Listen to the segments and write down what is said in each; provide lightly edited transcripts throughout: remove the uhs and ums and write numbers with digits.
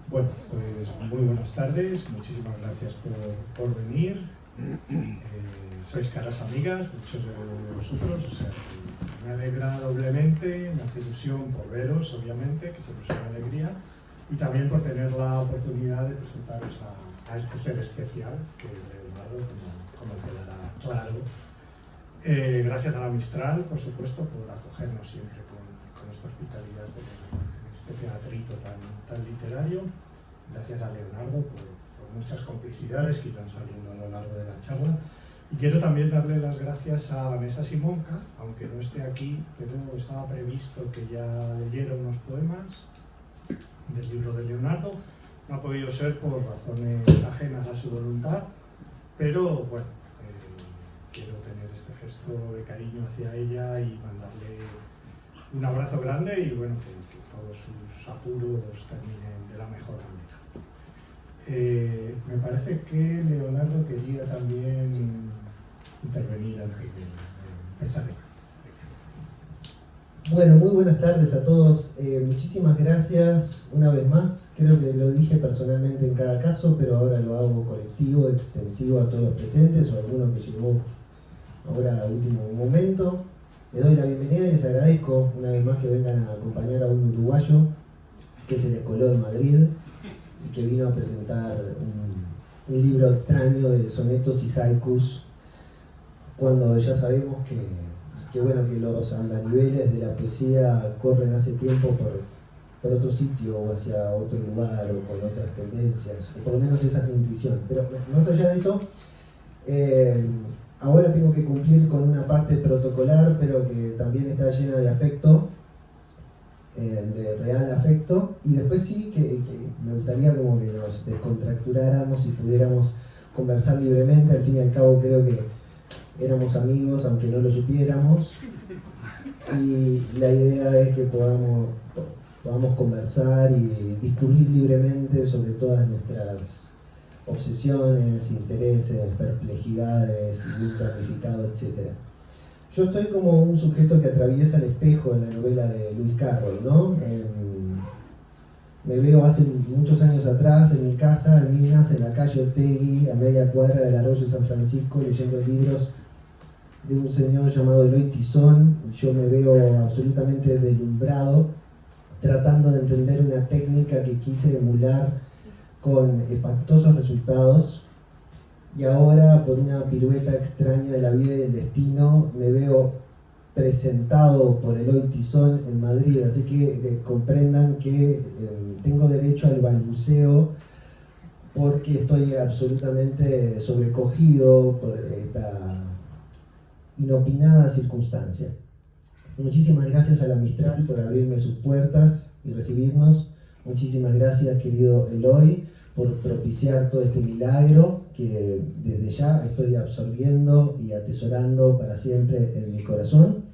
Bueno, pues muy buenas tardes, muchísimas gracias por venir. Sois caras amigas, muchos de vosotros, o sea, que me alegra doblemente, me hace ilusión por veros, obviamente, que siempre es una alegría, y también por tener la oportunidad de presentaros a este ser especial, que es Leonardo, como quedará claro. Gracias a la Mistral, por supuesto, por acogernos siempre con esta hospitalidad en este teatrito tan literario. Gracias a Leonardo por muchas complicidades que irán saliendo a lo largo de la charla. Y quiero también darle las gracias a Vanessa Simonca, aunque no esté aquí, pero estaba previsto que ya leyera unos poemas del libro de Leonardo. No ha podido ser por razones ajenas a su voluntad, pero bueno, quiero tener este gesto de cariño hacia ella y mandarle un abrazo grande y bueno, que todos sus apuros terminen de la mejor manera. Me parece que Leonardo quería también intervenir antes de empezar. Bueno, muy buenas tardes a todos. Muchísimas gracias una vez más. Creo que lo dije personalmente en cada caso, pero ahora lo hago colectivo, extensivo a todos los presentes o a alguno que llegó ahora a último momento. Les doy la bienvenida y les agradezco una vez más que vengan a acompañar a un uruguayo que se les coló en Madrid y que vino a presentar un libro extraño de sonetos y haikus, cuando ya sabemos que los andaniveles de la poesía corren hace tiempo por otro sitio o hacia otro lugar o con otras tendencias, o por lo menos esa es mi intuición. Pero más allá de eso, ahora tengo que cumplir con una parte protocolar, pero que también está llena de afecto, de real afecto, y después sí que me gustaría como que nos descontracturáramos y pudiéramos conversar libremente. Al fin y al cabo creo que éramos amigos aunque no lo supiéramos, y la idea es que podamos conversar y discurrir libremente sobre todas nuestras obsesiones, intereses, perplejidades, bien planificado, etc. Yo estoy como un sujeto que atraviesa el espejo en la novela de Lewis Carroll, ¿no? Me veo hace muchos años atrás en mi casa, en Minas, en la calle Ortegui, a media cuadra del Arroyo San Francisco, leyendo libros de un señor llamado Eloy Tizón. Yo me veo absolutamente deslumbrado, tratando de entender una técnica que quise emular con espantosos resultados, y ahora por una pirueta extraña de la vida y del destino me veo presentado por Eloy Tizón en Madrid, así que comprendan que tengo derecho al balbuceo porque estoy absolutamente sobrecogido por esta inopinada circunstancia. Muchísimas gracias a la Mistral por abrirme sus puertas y recibirnos. Muchísimas gracias, querido Eloy, por propiciar todo este milagro que desde ya estoy absorbiendo y atesorando para siempre en mi corazón.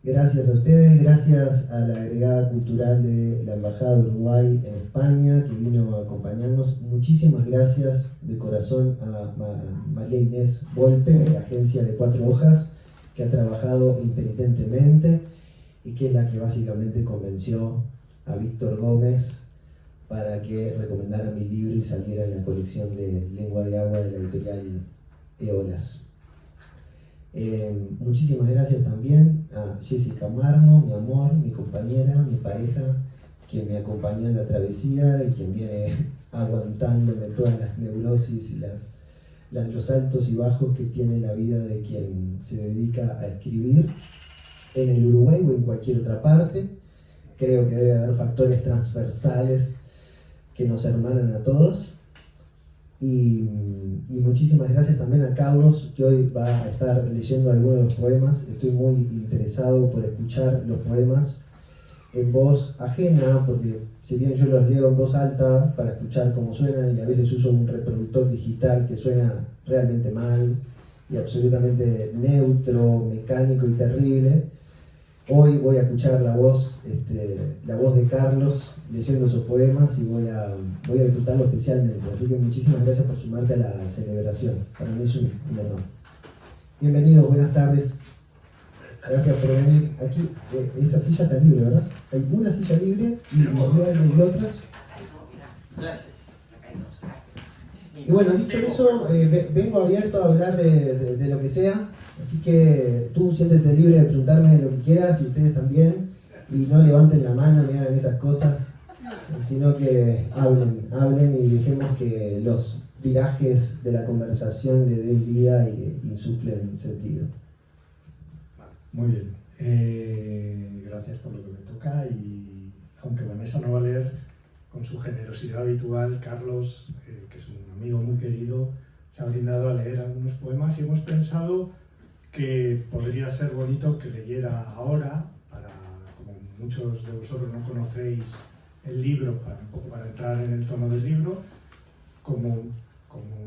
Gracias a ustedes, gracias a la agregada cultural de la Embajada de Uruguay en España, que vino a acompañarnos. Muchísimas gracias de corazón a María Inés Volpe, de la agencia de Cuatro Hojas, que ha trabajado impenitentemente y que es la que básicamente convenció a Víctor Gómez para que recomendara mi libro y saliera en la colección de Lengua de Agua de la editorial Eolas. Muchísimas gracias también a Jessica Marmo, mi amor, mi compañera, mi pareja, quien me acompañó en la travesía y quien viene aguantándome todas las neurosis y los altos y bajos que tiene la vida de quien se dedica a escribir en el Uruguay o en cualquier otra parte. Creo que debe haber factores transversales que nos hermanan a todos. Y muchísimas gracias también a Carlos, que hoy va a estar leyendo algunos de los poemas. Estoy muy interesado por escuchar los poemas en voz ajena, porque si bien yo los leo en voz alta para escuchar cómo suenan, y a veces uso un reproductor digital que suena realmente mal y absolutamente neutro, mecánico y terrible, hoy voy a escuchar la voz de Carlos leyendo sus poemas y voy a disfrutarlo especialmente. Así que muchísimas gracias por sumarte a la celebración. Para mí es un honor. Bienvenidos, buenas tardes. Gracias por venir. Aquí, esa silla está libre, ¿verdad? Hay una silla libre y otras. Gracias. Acá hay dos, gracias. Y bueno, dicho eso, vengo abierto a hablar de lo que sea, así que tú siéntete libre de preguntarme lo que quieras y ustedes también, y no levanten la mano ni hagan esas cosas, sino que hablen y dejemos que los virajes de la conversación le den vida y insuflen sentido. Muy bien. Gracias por lo que me toca y aunque Vanessa no va a leer, con su generosidad habitual, Carlos, que es un amigo muy querido, se ha brindado a leer algunos poemas y hemos pensado que podría ser bonito que leyera ahora, como muchos de vosotros no conocéis el libro, un poco para entrar en el tono del libro, como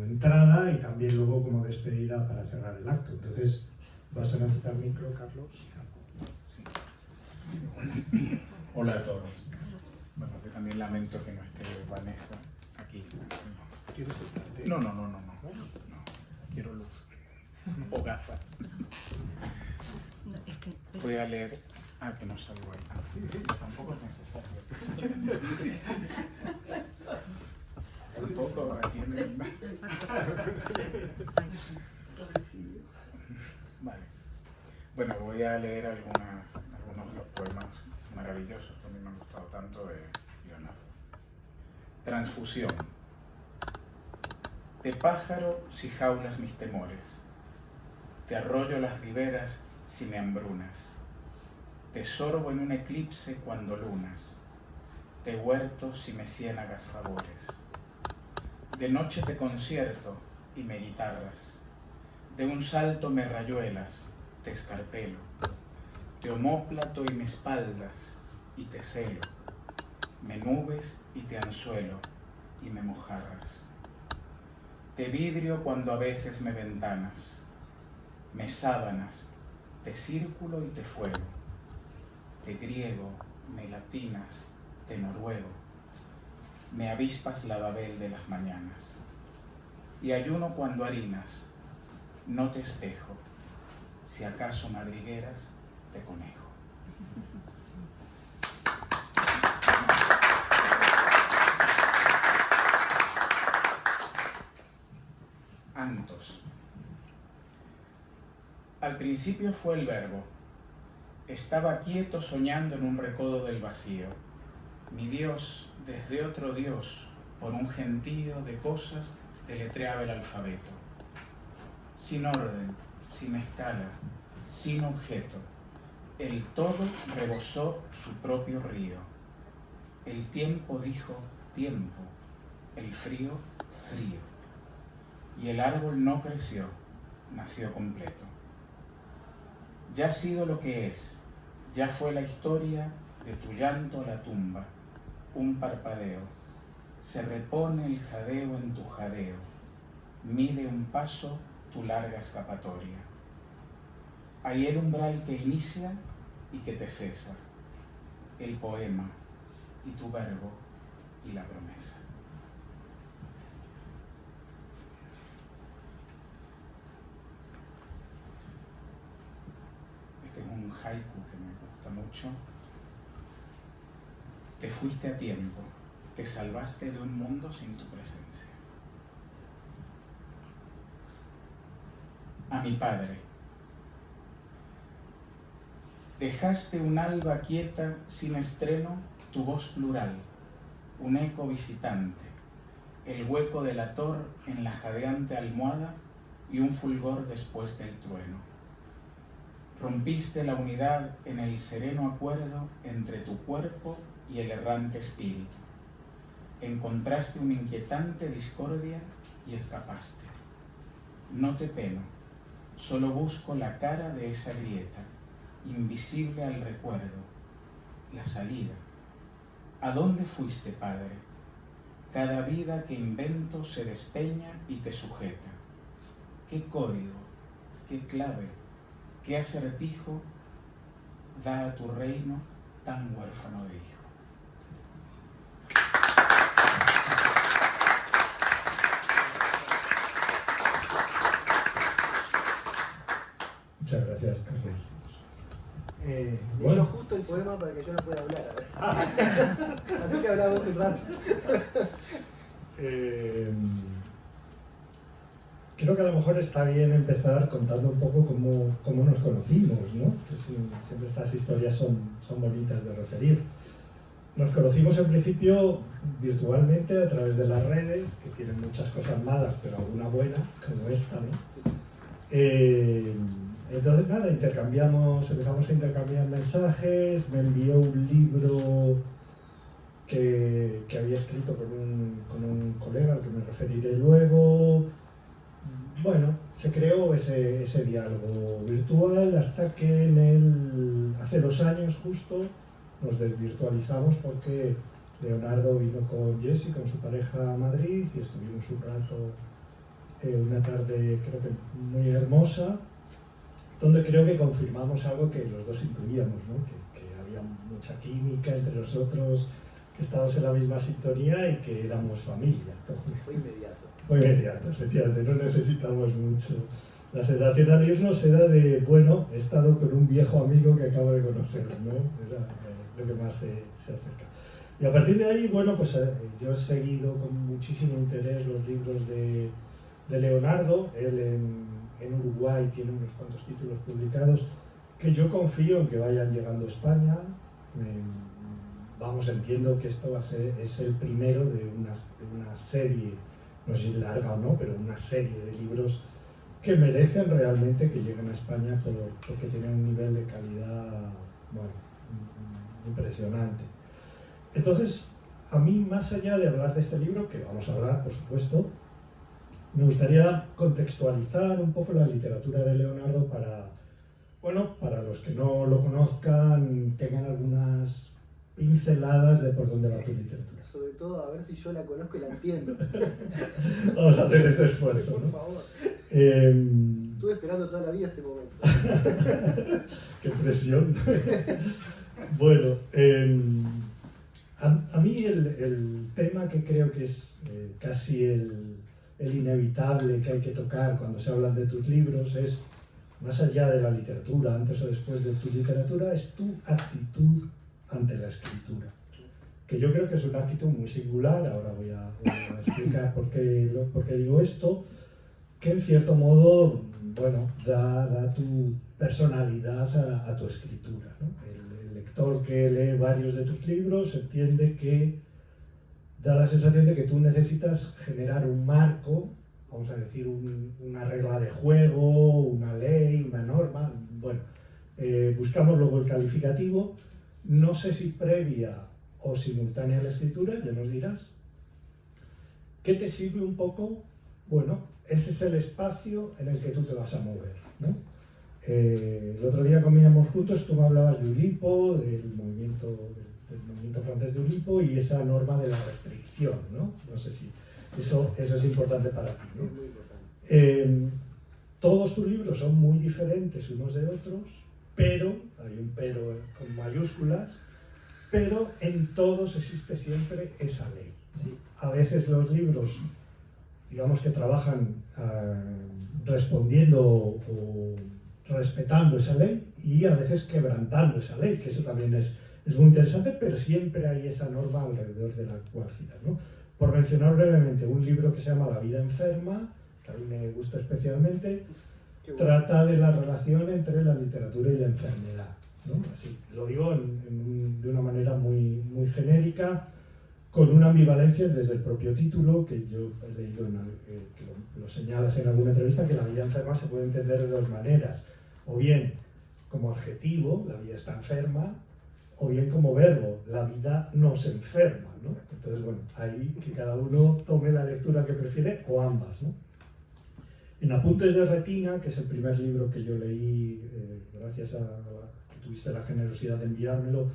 entrada y también luego como despedida para cerrar el acto. Entonces, ¿vas a necesitar micro, Carlos? Sí. Hola a todos. Bueno, yo también lamento que no esté Vanessa aquí. ¿Quieres sentarte? No. Quiero luz. O gafas. Voy a leer. Que no salgo ahí. Tampoco es necesario. Tampoco tienen. Vale. Bueno, voy a leer algunos de los poemas maravillosos que a mí me han gustado tanto de Leonardo. Transfusión. De pájaro si jaulas mis temores, te arroyo las riberas si me hambrunas, te sorbo en un eclipse cuando lunas, te huerto si me ciénagas favores. De noche te concierto y me guitarras, de un salto me rayuelas, te escarpelo, te omóplato y me espaldas y te celo, me nubes y te anzuelo y me mojarras. Te vidrio cuando a veces me ventanas, me sábanas, te círculo y te fuego, te griego, me latinas, te noruego, me avispas la babel de las mañanas, y ayuno cuando harinas, no te espejo, si acaso madrigueras, te conejo. Antos. Al principio fue el verbo. Estaba quieto soñando en un recodo del vacío. Mi Dios, desde otro Dios, por un gentío de cosas, deletreaba el alfabeto. Sin orden, sin escala, sin objeto, el todo rebosó su propio río. El tiempo dijo tiempo, el frío frío. Y el árbol no creció, nació completo. Ya ha sido lo que es, ya fue la historia de tu llanto a la tumba, un parpadeo. Se repone el jadeo en tu jadeo, mide un paso tu larga escapatoria. Hay el umbral que inicia y que te cesa, el poema y tu verbo y la promesa. Este es un haiku que me gusta mucho. Te fuiste a tiempo, te salvaste de un mundo sin tu presencia. A mi padre. Dejaste un alba quieta sin estreno, tu voz plural, un eco visitante, el hueco de la tor en la jadeante almohada y un fulgor después del trueno. Rompiste la unidad en el sereno acuerdo entre tu cuerpo y el errante espíritu. Encontraste una inquietante discordia y escapaste. No te peno, solo busco la cara de esa grieta, invisible al recuerdo, la salida. ¿A dónde fuiste, Padre? Cada vida que invento se despeña y te sujeta. ¿Qué código, qué clave, qué acertijo da a tu reino tan huérfano de hijo? Muchas gracias, Carlos. Leyó justo el poema para que yo no pueda hablar. Así que hablamos un rato. Creo que a lo mejor está bien empezar contando un poco cómo nos conocimos, ¿no? Siempre estas historias son bonitas de referir. Nos conocimos en principio virtualmente a través de las redes, que tienen muchas cosas malas, pero alguna buena, como esta, ¿no? Entonces, nada, empezamos a intercambiar mensajes, me envió un libro que había escrito con un colega al que me referiré luego. Bueno, se creó ese diálogo virtual hasta que hace 2 años justo nos desvirtualizamos porque Leonardo vino con Jessy, con su pareja a Madrid, y estuvimos un rato, una tarde creo que muy hermosa, donde creo que confirmamos algo que los dos intuíamos, ¿no? Que había mucha química entre nosotros, que estábamos en la misma sintonía y que éramos familia, ¿no? Fue inmediato. Fue inmediato, efectivamente, no necesitamos mucho. La sensación al irnos era de, bueno, he estado con un viejo amigo que acabo de conocer, ¿no? Era lo que más se acerca. Y a partir de ahí, bueno, pues yo he seguido con muchísimo interés los libros de Leonardo. Él en Uruguay tiene unos cuantos títulos publicados que yo confío en que vayan llegando a España. Vamos, entiendo que esto es el primero de una serie, no sé si larga o no, pero una serie de libros que merecen realmente que lleguen a España porque tienen un nivel de calidad, bueno, impresionante. Entonces, a mí, más allá de hablar de este libro, que vamos a hablar, por supuesto, me gustaría contextualizar un poco la literatura de Leonardo para los que no lo conozcan, tengan algunas pinceladas de por dónde va tu literatura. Sobre todo a ver si yo la conozco y la entiendo. Vamos a hacer ese esfuerzo, por ¿no? favor. Estuve esperando toda la vida este momento. ¡Qué presión! Bueno, a mí el tema que creo que es casi el inevitable que hay que tocar cuando se hablan de tus libros es, más allá de la literatura, antes o después de tu literatura, es tu actitud ante la escritura. Que yo creo que es una actitud muy singular, ahora voy a explicar por qué digo esto, que en cierto modo, bueno, da tu personalidad a tu escritura, ¿no? El lector que lee varios de tus libros entiende que da la sensación de que tú necesitas generar un marco, vamos a decir una regla de juego, una ley, una norma, bueno, buscamos luego el calificativo, no sé si previa o simultánea a la escritura, ya nos dirás. ¿Qué te sirve un poco? Bueno, ese es el espacio en el que tú te vas a mover, ¿no? El otro día comíamos juntos, tú me hablabas de Ulipo, del movimiento francés de Ulipo y esa norma de la restricción, ¿no? No sé si eso es importante para ti, ¿no? Es muy importante. Todos tus libros son muy diferentes unos de otros, pero, hay un pero con mayúsculas, pero en todos existe siempre esa ley. Sí. A veces los libros, digamos que trabajan respondiendo o respetando esa ley y a veces quebrantando esa ley, que eso también es muy interesante, pero siempre hay esa norma alrededor de la cual girar, ¿no? Por mencionar brevemente, un libro que se llama La vida enferma, que a mí me gusta especialmente, Bueno. trata de la relación entre la literatura y la enfermedad, ¿no? Así, lo digo de una manera muy genérica, con una ambivalencia desde el propio título, que yo he leído, que lo señalas en alguna entrevista, que la vida enferma se puede entender de dos maneras, o bien como adjetivo, la vida está enferma, o bien como verbo, la vida nos enferma, ¿no? Entonces, bueno, ahí que cada uno tome la lectura que prefiere, o ambas, ¿no? En Apuntes de Retina, que es el primer libro que yo leí, gracias a que tuviste la generosidad de enviármelo,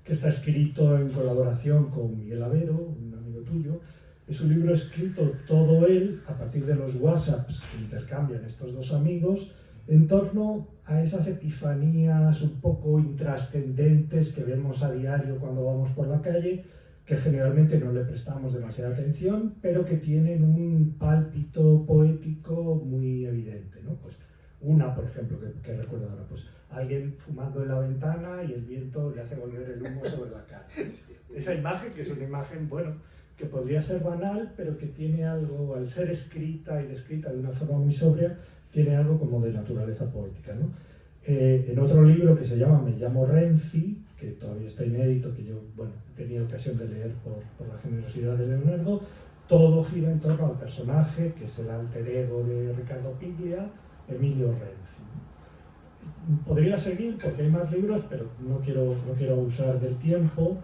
que está escrito en colaboración con Miguel Avero, un amigo tuyo, es un libro escrito todo él a partir de los WhatsApps que intercambian estos dos amigos en torno a esas epifanías un poco intrascendentes que vemos a diario cuando vamos por la calle, que generalmente no le prestamos demasiada atención, pero que tienen un pálpito poético muy evidente, ¿no? Pues una, por ejemplo, que recuerdo ahora, pues alguien fumando en la ventana y el viento le hace volver el humo sobre la cara. Esa imagen, que es una imagen, bueno, que podría ser banal, pero que tiene algo, al ser escrita y descrita de una forma muy sobria, tiene algo como de naturaleza poética, ¿no? En otro libro que se llama Me llamo Renzi, que todavía está inédito, que yo he tenido ocasión de leer por la generosidad de Leonardo, todo gira en torno al personaje, que es el alter ego de Ricardo Piglia, Emilio Renzi. Podría seguir porque hay más libros, pero no quiero abusar del tiempo.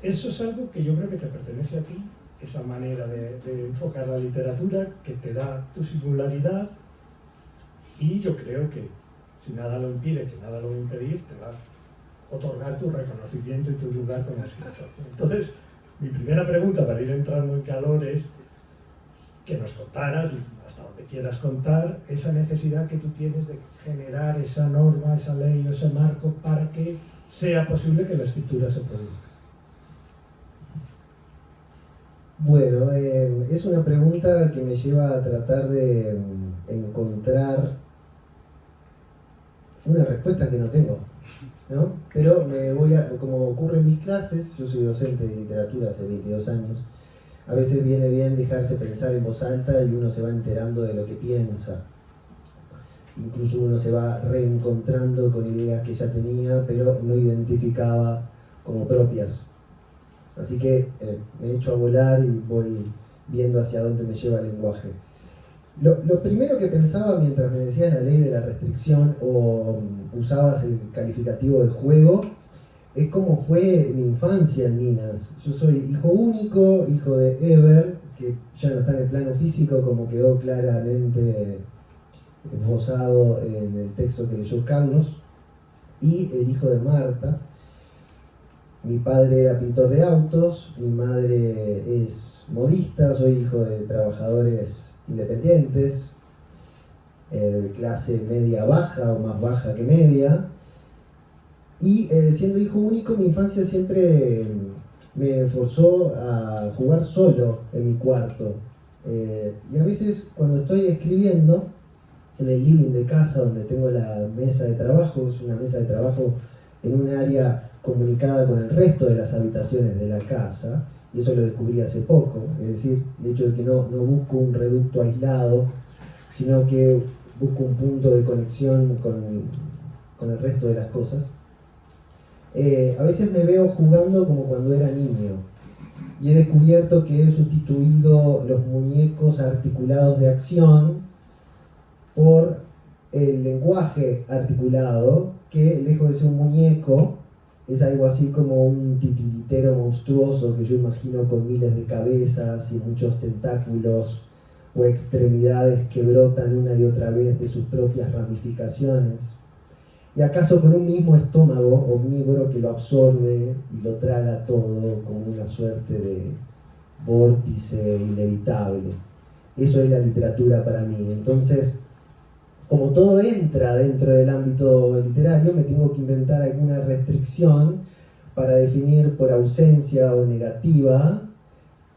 Eso es algo que yo creo que te pertenece a ti, esa manera de enfocar la literatura, que te da tu singularidad, y yo creo que si nada lo impide, que nada lo va a impedir, te va a otorgar tu reconocimiento y tu lugar como escritor. Entonces, mi primera pregunta para ir entrando en calor es que nos contaras, hasta donde quieras contar, esa necesidad que tú tienes de generar esa norma, esa ley o ese marco para que sea posible que la escritura se produzca. Bueno, es una pregunta que me lleva a tratar de encontrar una respuesta que no tengo, ¿no? Pero como ocurre en mis clases, yo soy docente de literatura hace 22 años, a veces viene bien dejarse pensar en voz alta y uno se va enterando de lo que piensa. Incluso uno se va reencontrando con ideas que ya tenía, pero no identificaba como propias. Así que me echo a volar y voy viendo hacia dónde me lleva el lenguaje. Lo primero que pensaba mientras me decías la ley de la restricción o usabas el calificativo de juego, es cómo fue mi infancia en Minas. Yo soy hijo único, hijo de Eber, que ya no está en el plano físico, como quedó claramente esbozado en el texto que leyó Carlos, y el hijo de Marta. Mi padre era pintor de autos, mi madre es modista, soy hijo de trabajadores independientes, de clase media baja o más baja que media, y siendo hijo único, mi infancia siempre me forzó a jugar solo en mi cuarto, y a veces cuando estoy escribiendo en el living de casa, donde tengo la mesa de trabajo, es una mesa de trabajo en un área comunicada con el resto de las habitaciones de la casa, y eso lo descubrí hace poco, es decir, el hecho de que no busco un reducto aislado, sino que busco un punto de conexión con el resto de las cosas. A veces me veo jugando como cuando era niño, y he descubierto que he sustituido los muñecos articulados de acción por el lenguaje articulado, que lejos de ser un muñeco, es algo así como un titiritero monstruoso que yo imagino con miles de cabezas y muchos tentáculos o extremidades que brotan una y otra vez de sus propias ramificaciones. Y acaso con un mismo estómago omnívoro que lo absorbe y lo traga todo como una suerte de vórtice inevitable. Eso es la literatura para mí. Entonces, como todo entra dentro del ámbito literario, me tengo que inventar alguna restricción para definir por ausencia o negativa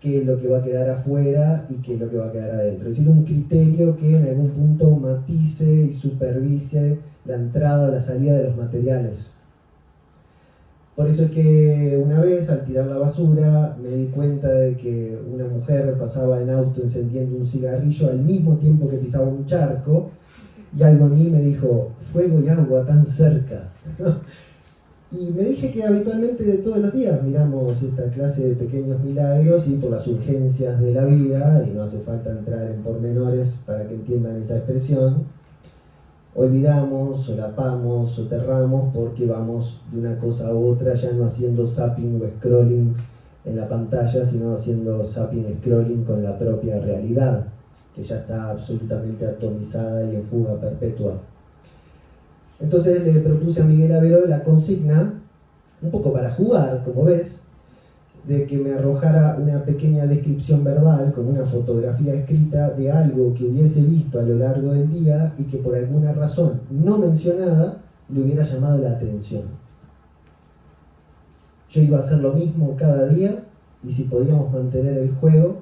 qué es lo que va a quedar afuera y qué es lo que va a quedar adentro. Es decir, un criterio que en algún punto matice y supervise la entrada o la salida de los materiales. Por eso es que una vez, al tirar la basura, me di cuenta de que una mujer pasaba en auto encendiendo un cigarrillo al mismo tiempo que pisaba un charco, y algo en mí me dijo, fuego y agua tan cerca. Y me dije que habitualmente todos los días miramos esta clase de pequeños milagros y por las urgencias de la vida, y no hace falta entrar en pormenores para que entiendan esa expresión, olvidamos, solapamos, soterramos porque vamos de una cosa a otra, ya no haciendo zapping o scrolling en la pantalla, sino haciendo zapping y scrolling con la propia realidad, que ya está absolutamente atomizada y en fuga perpetua. Entonces le propuse a Miguel Avero la consigna, un poco para jugar, como ves, de que me arrojara una pequeña descripción verbal con una fotografía escrita de algo que hubiese visto a lo largo del día y que por alguna razón no mencionada le hubiera llamado la atención. Yo iba a hacer lo mismo cada día y si podíamos mantener el juego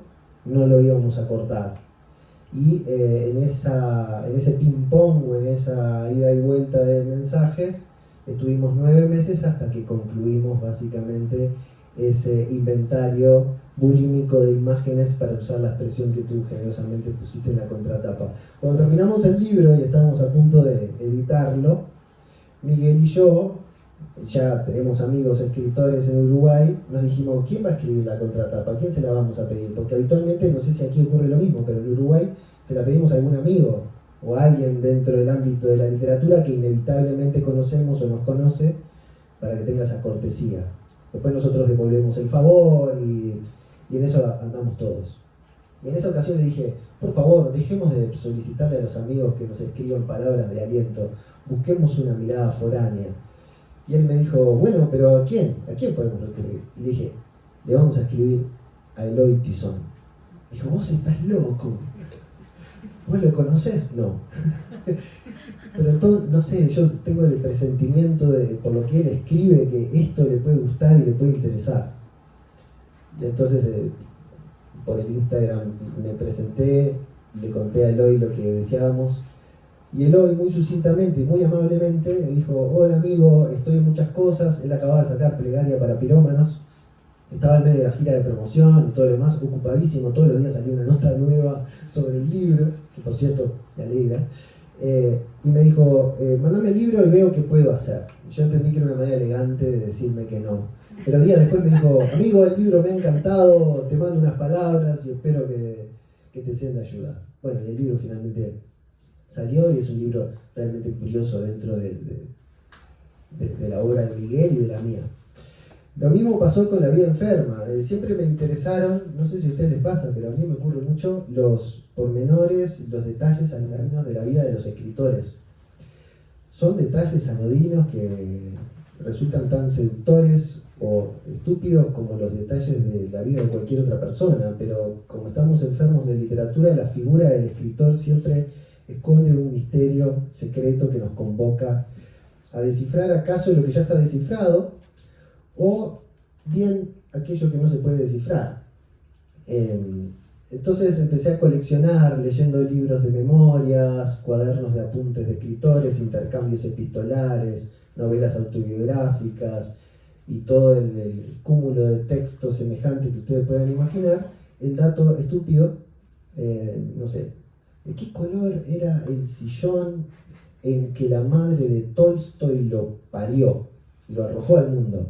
no lo íbamos a cortar. Y en ese ping-pong o en esa ida y vuelta de mensajes estuvimos 9 meses hasta que concluimos básicamente ese inventario bulímico de imágenes, para usar la expresión que tú generosamente pusiste en la contratapa. Cuando terminamos el libro y estábamos a punto de editarlo, Miguel y yo, ya tenemos amigos escritores en Uruguay, nos dijimos, ¿quién va a escribir la contratapa? ¿A quién se la vamos a pedir? Porque habitualmente, no sé si aquí ocurre lo mismo, pero en Uruguay se la pedimos a algún amigo o a alguien dentro del ámbito de la literatura que inevitablemente conocemos o nos conoce, para que tenga esa cortesía. Después nosotros devolvemos el favor y en eso andamos todos. Y en esa ocasión le dije, por favor, dejemos de solicitarle a los amigos que nos escriban palabras de aliento, busquemos una mirada foránea. Y él me dijo, bueno, pero ¿a quién? ¿A quién podemos recurrir? Y le dije, le vamos a escribir a Eloy Tizón. Dijo, vos estás loco. ¿Vos lo conocés? No. Pero entonces, no sé, yo tengo el presentimiento de, por lo que él escribe, que esto le puede gustar y le puede interesar. Y entonces, por el Instagram me presenté, le conté a Eloy lo que deseábamos. Y Eloy, muy sucintamente y muy amablemente, me dijo, hola amigo, estoy en muchas cosas. Él acababa de sacar Plegaria para Pirómanos. Estaba en medio de la gira de promoción y todo lo demás, ocupadísimo. Todos los días salía una nota nueva sobre el libro, que por cierto me alegra. Y me dijo, mandame el libro y veo qué puedo hacer. Yo entendí que era una manera elegante de decirme que no. Pero días después me dijo, amigo, el libro me ha encantado, te mando unas palabras y espero que te sean de ayuda. Bueno, y el libro finalmente salió y es un libro realmente curioso dentro de la obra de Miguel y de la mía. Lo mismo pasó con La vida enferma. Siempre me interesaron, no sé si a ustedes les pasa, pero a mí me ocurre mucho los pormenores, los detalles anodinos de la vida de los escritores. Son detalles anodinos que resultan tan seductores o estúpidos como los detalles de la vida de cualquier otra persona, pero como estamos enfermos de literatura, la figura del escritor siempre esconde un misterio secreto que nos convoca a descifrar acaso lo que ya está descifrado, o bien aquello que no se puede descifrar. Entonces empecé a coleccionar, leyendo libros de memorias, cuadernos de apuntes de escritores, intercambios epistolares, novelas autobiográficas y todo el cúmulo de textos semejantes que ustedes puedan imaginar. El dato estúpido, no sé, ¿de qué color era el sillón en que la madre de Tolstoy lo parió y lo arrojó al mundo?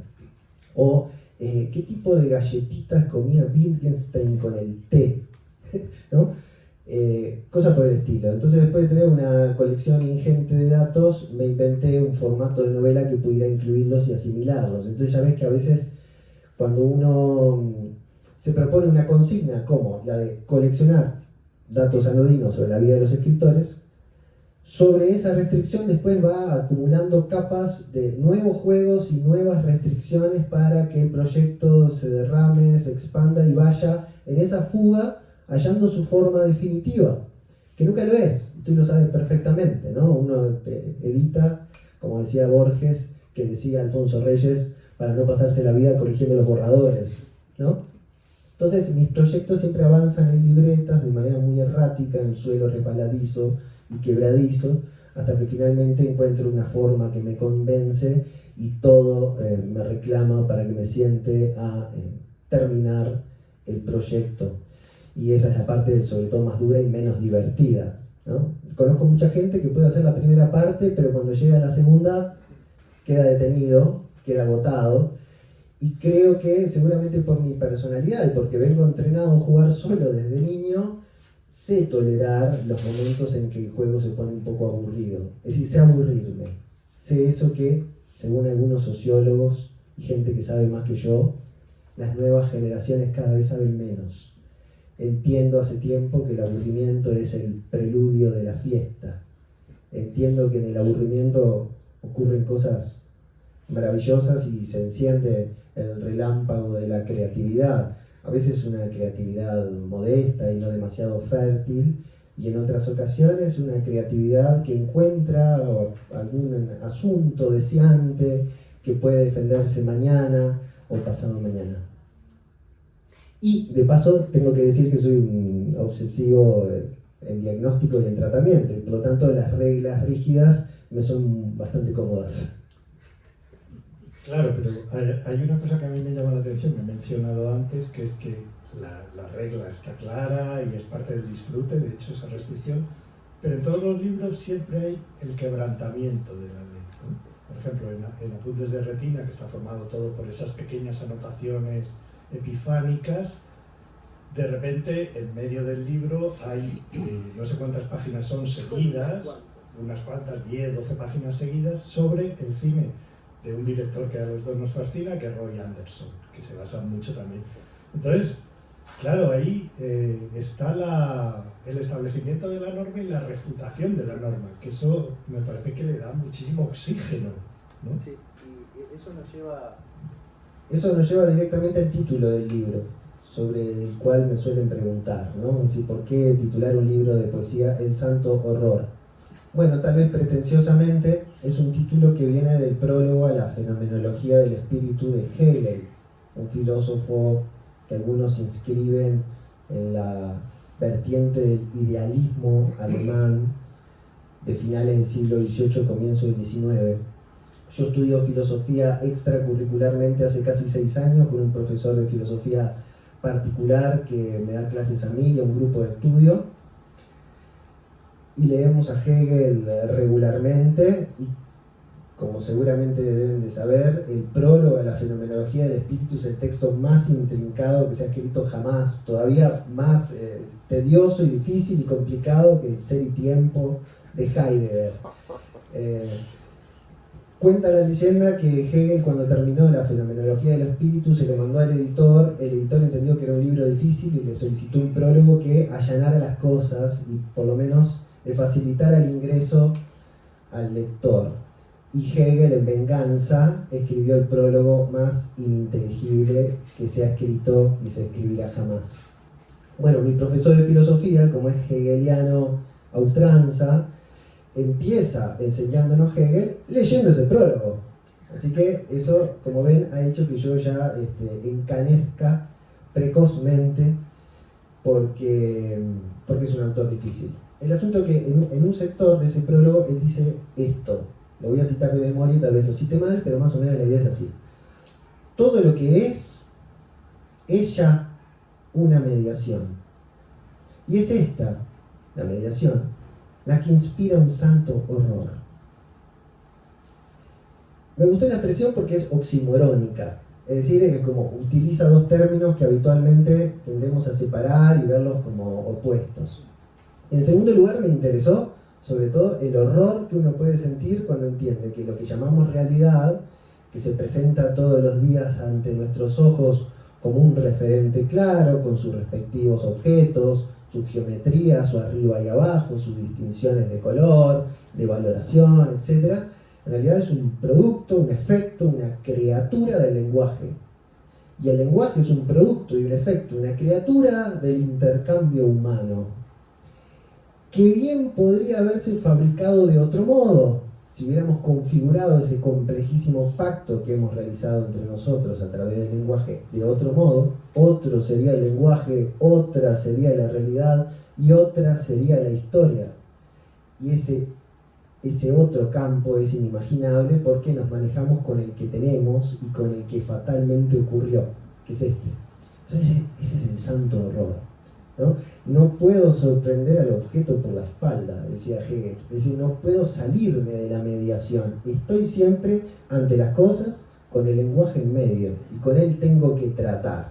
O qué tipo de galletitas comía Wittgenstein con el té, ¿no? Cosas por el estilo. Entonces, después de tener una colección ingente de datos, me inventé un formato de novela que pudiera incluirlos y asimilarlos. Entonces ya ves que a veces cuando uno se propone una consigna como la de coleccionar datos anodinos sobre la vida de los escritores, sobre esa restricción después va acumulando capas de nuevos juegos y nuevas restricciones para que el proyecto se derrame, se expanda y vaya en esa fuga hallando su forma definitiva, que nunca lo es, tú lo sabes perfectamente, ¿no? Uno edita, como decía Borges, que decía Alfonso Reyes, para no pasarse la vida corrigiendo los borradores, ¿no? Entonces mis proyectos siempre avanzan en libretas de manera muy errática, en suelo resbaladizo y quebradizo, hasta que finalmente encuentro una forma que me convence y todo me reclama para que me siente a terminar el proyecto. Y esa es la parte sobre todo más dura y menos divertida, ¿no? Conozco mucha gente que puede hacer la primera parte, pero cuando llega a la segunda queda detenido, queda agotado. Y creo que seguramente por mi personalidad y porque vengo entrenado a jugar solo desde niño, sé tolerar los momentos en que el juego se pone un poco aburrido. Es decir, sé aburrirme. Sé eso que, según algunos sociólogos y gente que sabe más que yo, las nuevas generaciones cada vez saben menos. Entiendo hace tiempo que el aburrimiento es el preludio de la fiesta. Entiendo que en el aburrimiento ocurren cosas maravillosas y se enciende el relámpago de la creatividad. A veces una creatividad modesta y no demasiado fértil, y en otras ocasiones una creatividad que encuentra algún asunto deseante que puede defenderse mañana o pasado mañana. Y de paso tengo que decir que soy un obsesivo en diagnóstico y en tratamiento, y por lo tanto las reglas rígidas me son bastante cómodas. Claro, pero hay una cosa que a mí me llama la atención, que he mencionado antes, que es que la regla está clara y es parte del disfrute, de hecho esa restricción, pero en todos los libros siempre hay el quebrantamiento de la ley, ¿no? Por ejemplo, en Apuntes de Retina, que está formado todo por esas pequeñas anotaciones epifánicas, de repente en medio del libro hay no sé cuántas páginas son seguidas, unas cuantas, 10, 12 páginas seguidas, sobre el cine de un director que a los dos nos fascina, que es Roy Anderson, que se basa mucho también. Entonces, claro, ahí está el establecimiento de la norma y la refutación de la norma, que eso me parece que le da muchísimo oxígeno, ¿no? Sí, y eso nos lleva... Eso nos lleva directamente al título del libro, sobre el cual me suelen preguntar, ¿no? Si, ¿por qué titular un libro de poesía El Santo Horror? Bueno, tal vez pretenciosamente es un título que viene del prólogo a la fenomenología del espíritu de Hegel, un filósofo que algunos inscriben en la vertiente del idealismo alemán de finales del siglo XVIII, comienzo del XIX. Yo estudio filosofía extracurricularmente hace casi 6 años con un profesor de filosofía particular que me da clases a mí y a un grupo de estudio, y leemos a Hegel regularmente, y como seguramente deben de saber, el prólogo a la fenomenología del espíritu es el texto más intrincado que se ha escrito jamás, todavía más tedioso y difícil y complicado que el Ser y Tiempo de Heidegger. Cuenta la leyenda que Hegel, cuando terminó la fenomenología del espíritu, se lo mandó al editor. El editor entendió que era un libro difícil y le solicitó un prólogo que allanara las cosas y por lo menos le facilitara el ingreso al lector. Y Hegel, en venganza, escribió el prólogo más ininteligible que se ha escrito y se escribirá jamás. Bueno, mi profesor de filosofía, como es hegeliano a ultranza, empieza enseñándonos Hegel leyendo ese prólogo. Así que eso, como ven, ha hecho que yo ya encanezca precozmente porque es un autor difícil. El asunto es que en un sector de ese prólogo él dice esto, lo voy a citar de memoria y tal vez lo cite mal, pero más o menos la idea es así: todo lo que es ya una mediación, y es esta, la mediación, la que inspira un santo horror. Me gustó la expresión porque es oximorónica, es decir, es como utiliza dos términos que habitualmente tendemos a separar y verlos como opuestos. En segundo lugar, me interesó sobre todo el horror que uno puede sentir cuando entiende que lo que llamamos realidad, que se presenta todos los días ante nuestros ojos como un referente claro, con sus respectivos objetos, su geometría, su arriba y abajo, sus distinciones de color, de valoración, etc. En realidad es un producto, un efecto, una criatura del lenguaje. Y el lenguaje es un producto y un efecto, una criatura del intercambio humano, que bien podría haberse fabricado de otro modo, si hubiéramos configurado ese complejísimo pacto que hemos realizado entre nosotros a través del lenguaje de otro modo. Otro sería el lenguaje, otra sería la realidad y otra sería la historia. Y ese otro campo es inimaginable porque nos manejamos con el que tenemos y con el que fatalmente ocurrió, que es este. Entonces ese es el santo horror, ¿no? No puedo sorprender al objeto por la espalda, decía Hegel. Es decir, no puedo salirme de la mediación. Estoy siempre ante las cosas con el lenguaje en medio y con él tengo que tratar.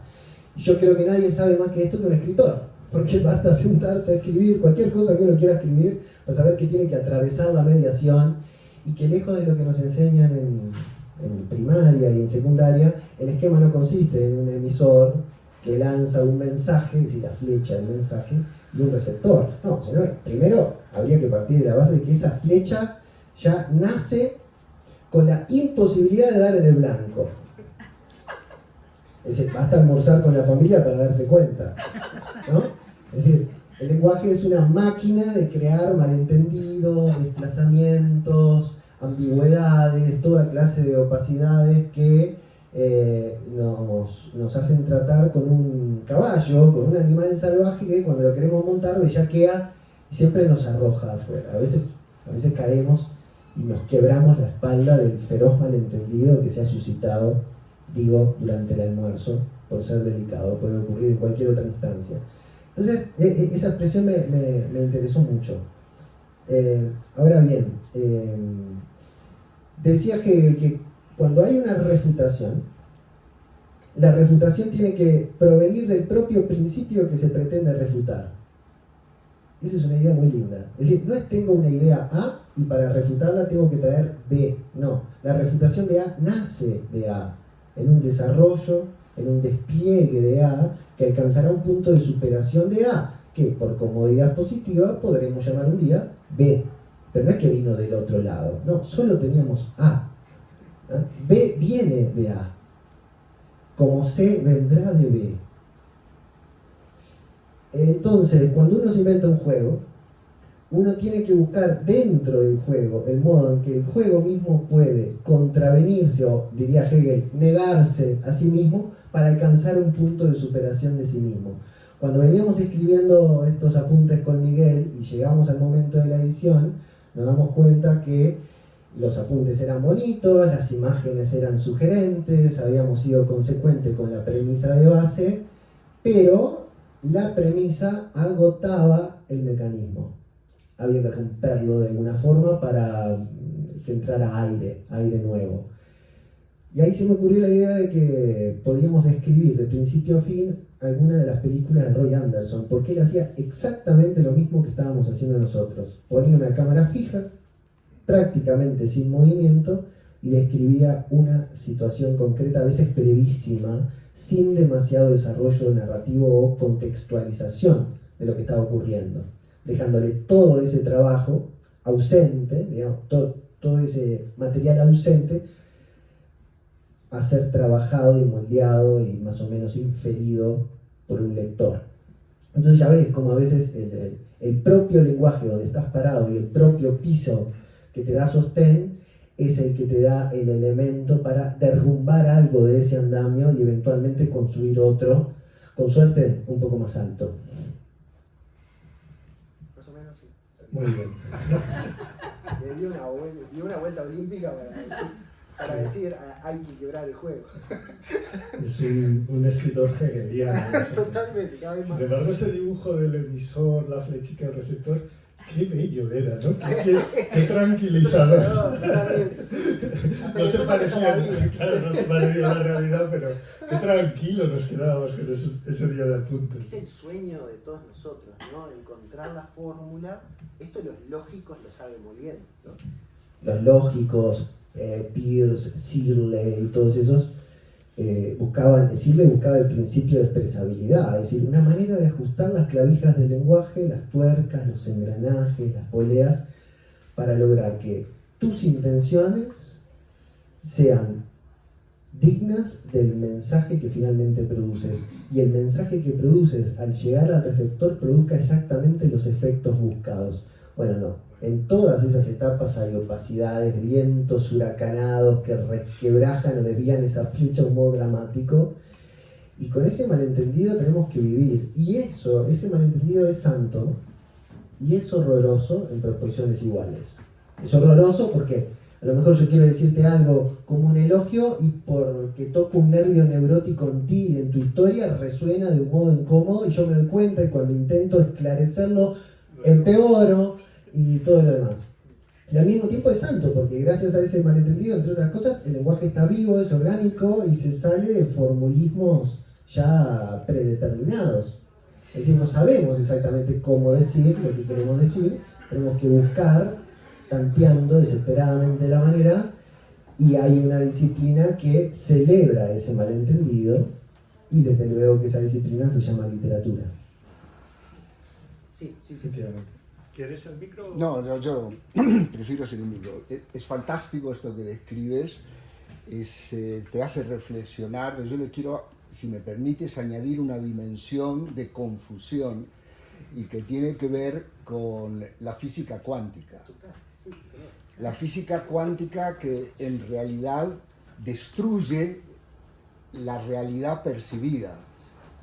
Y yo creo que nadie sabe más que esto que un escritor, porque basta sentarse a escribir cualquier cosa que uno quiera escribir para saber que tiene que atravesar la mediación y que lejos de lo que nos enseñan en primaria y en secundaria, el esquema no consiste en un emisor que lanza un mensaje, es decir, la flecha del mensaje, y un receptor. No, sino primero habría que partir de la base de que esa flecha ya nace con la imposibilidad de dar en el blanco. Es decir, basta almorzar con la familia para darse cuenta, ¿no? Es decir, el lenguaje es una máquina de crear malentendidos, desplazamientos, ambigüedades, toda clase de opacidades que nos hacen tratar con un caballo, con un animal salvaje que cuando lo queremos montar bellaquea y siempre nos arroja afuera. A veces caemos y nos quebramos la espalda del feroz malentendido que se ha suscitado, digo, durante el almuerzo, por ser delicado, puede ocurrir en cualquier otra instancia. Entonces, esa expresión me interesó mucho. Ahora bien, decía que cuando hay una refutación, la refutación tiene que provenir del propio principio que se pretende refutar. Esa es una idea muy linda. Es decir, no es tengo una idea A y para refutarla tengo que traer B. No, la refutación de A nace de A, en un desarrollo, en un despliegue de A que alcanzará un punto de superación de A, que por comodidad positiva podremos llamar un día B. Pero no es que vino del otro lado, no, solo teníamos A. B viene de A, como C vendrá de B. Entonces, cuando uno se inventa un juego, uno tiene que buscar dentro del juego el modo en que el juego mismo puede contravenirse, o diría Hegel, negarse a sí mismo para alcanzar un punto de superación de sí mismo. Cuando veníamos escribiendo estos apuntes con Miguel y llegamos al momento de la edición, nos damos cuenta que los apuntes eran bonitos, las imágenes eran sugerentes, habíamos sido consecuentes con la premisa de base, pero la premisa agotaba el mecanismo. Había que romperlo de alguna forma para que entrara aire nuevo. Y ahí se me ocurrió la idea de que podíamos describir de principio a fin alguna de las películas de Roy Anderson, porque él hacía exactamente lo mismo que estábamos haciendo nosotros. Ponía una cámara fija, prácticamente sin movimiento, y describía una situación concreta, a veces brevísima, sin demasiado desarrollo narrativo o contextualización de lo que estaba ocurriendo, dejándole todo ese trabajo ausente, digamos, todo ese material ausente, a ser trabajado y moldeado y más o menos inferido por un lector. Entonces ya ves como a veces el propio lenguaje donde estás parado y el propio piso que te da sostén es el que te da el elemento para derrumbar algo de ese andamio y eventualmente construir otro, con suerte un poco más alto. Más o menos sí. Muy bien. Le dio una vuelta olímpica para decir hay que quebrar el juego. Es un escritor hegeliano. Totalmente, cada vez más. Sin embargo, ese dibujo del emisor, la flechita del receptor, qué bello era, ¿no? Qué tranquilizador. No, totalmente. No se parecía, claro, no se parecía a la realidad, pero qué tranquilo nos quedábamos con ese día de apuntes. Es el sueño de todos nosotros, ¿no? Encontrar la fórmula. Esto los lógicos lo saben muy bien, ¿no? Los lógicos, Peirce, Searle y todos esos, Searle buscaba el principio de expresabilidad, es decir, una manera de ajustar las clavijas del lenguaje, las tuercas, los engranajes, las poleas, para lograr que tus intenciones sean dignas del mensaje que finalmente produces, y el mensaje que produces al llegar al receptor produzca exactamente los efectos buscados. Bueno, no. En todas esas etapas hay opacidades, vientos huracanados que resquebrajan o desvían esa flecha a un modo dramático, y con ese malentendido tenemos que vivir, y ese malentendido es santo y es horroroso en proporciones iguales. Es horroroso porque a lo mejor yo quiero decirte algo como un elogio y porque toco un nervio neurótico en ti y en tu historia resuena de un modo incómodo y yo me doy cuenta, y cuando intento esclarecerlo empeoro y todo lo demás. Y al mismo tiempo es santo, porque gracias a ese malentendido, entre otras cosas, el lenguaje está vivo, es orgánico y se sale de formulismos ya predeterminados. Es decir, no sabemos exactamente cómo decir lo que queremos decir, tenemos que buscar, tanteando desesperadamente la manera, y hay una disciplina que celebra ese malentendido, y desde luego que esa disciplina se llama literatura. Sí. Efectivamente. ¿Quieres el micro? No, yo prefiero ser un micro. Es fantástico esto que describes, te hace reflexionar, pero yo le quiero, si me permites, añadir una dimensión de confusión y que tiene que ver con la física cuántica. La física cuántica que en realidad destruye la realidad percibida,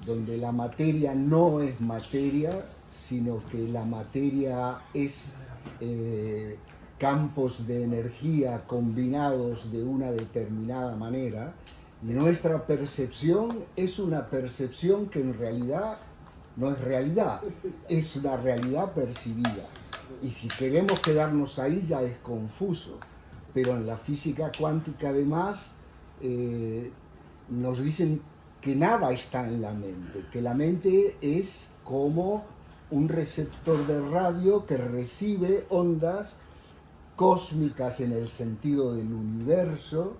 donde la materia no es materia, sino que la materia es campos de energía combinados de una determinada manera, y nuestra percepción es una percepción que en realidad no es realidad, es una realidad percibida. Y si queremos quedarnos ahí ya es confuso, pero en la física cuántica además nos dicen que nada está en la mente, que la mente es como un receptor de radio que recibe ondas cósmicas en el sentido del universo,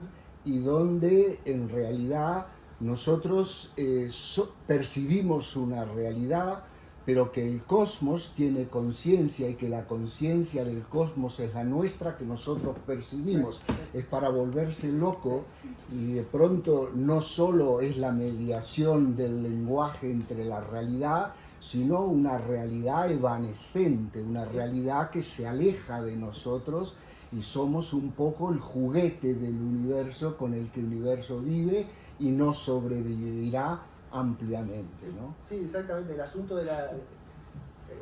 y donde en realidad nosotros percibimos una realidad, pero que el cosmos tiene conciencia, y que la conciencia del cosmos es la nuestra, que nosotros percibimos. Es para volverse loco, y de pronto no solo es la mediación del lenguaje entre la realidad, sino una realidad evanescente, una realidad que se aleja de nosotros, y somos un poco el juguete del universo con el que el universo vive y no sobrevivirá ampliamente, ¿no? Sí, exactamente. El asunto de la...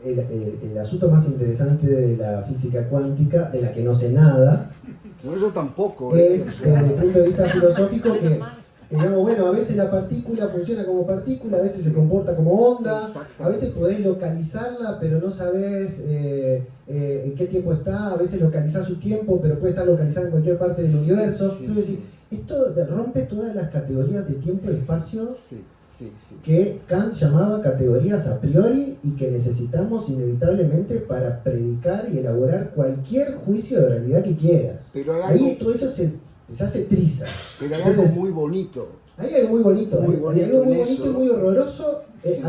El asunto más interesante de la física cuántica, de la que no sé nada, No, eso tampoco. es desde el punto de vista filosófico que digamos, bueno, a veces la partícula funciona como partícula, a veces se comporta como onda, a veces podés localizarla, pero no sabés en qué tiempo está, a veces localizás su tiempo, pero puede estar localizada en cualquier parte del universo. Sí, Entonces, esto rompe todas las categorías de tiempo y espacio sí. que Kant llamaba categorías a priori, y que necesitamos inevitablemente para predicar y elaborar cualquier juicio de realidad que quieras. Pero Ahí todo eso se hace triza. Pero hay Entonces, algo muy bonito. hay algo muy bonito, Muy hay bonito algo muy en bonito eso. y muy horroroso Sí.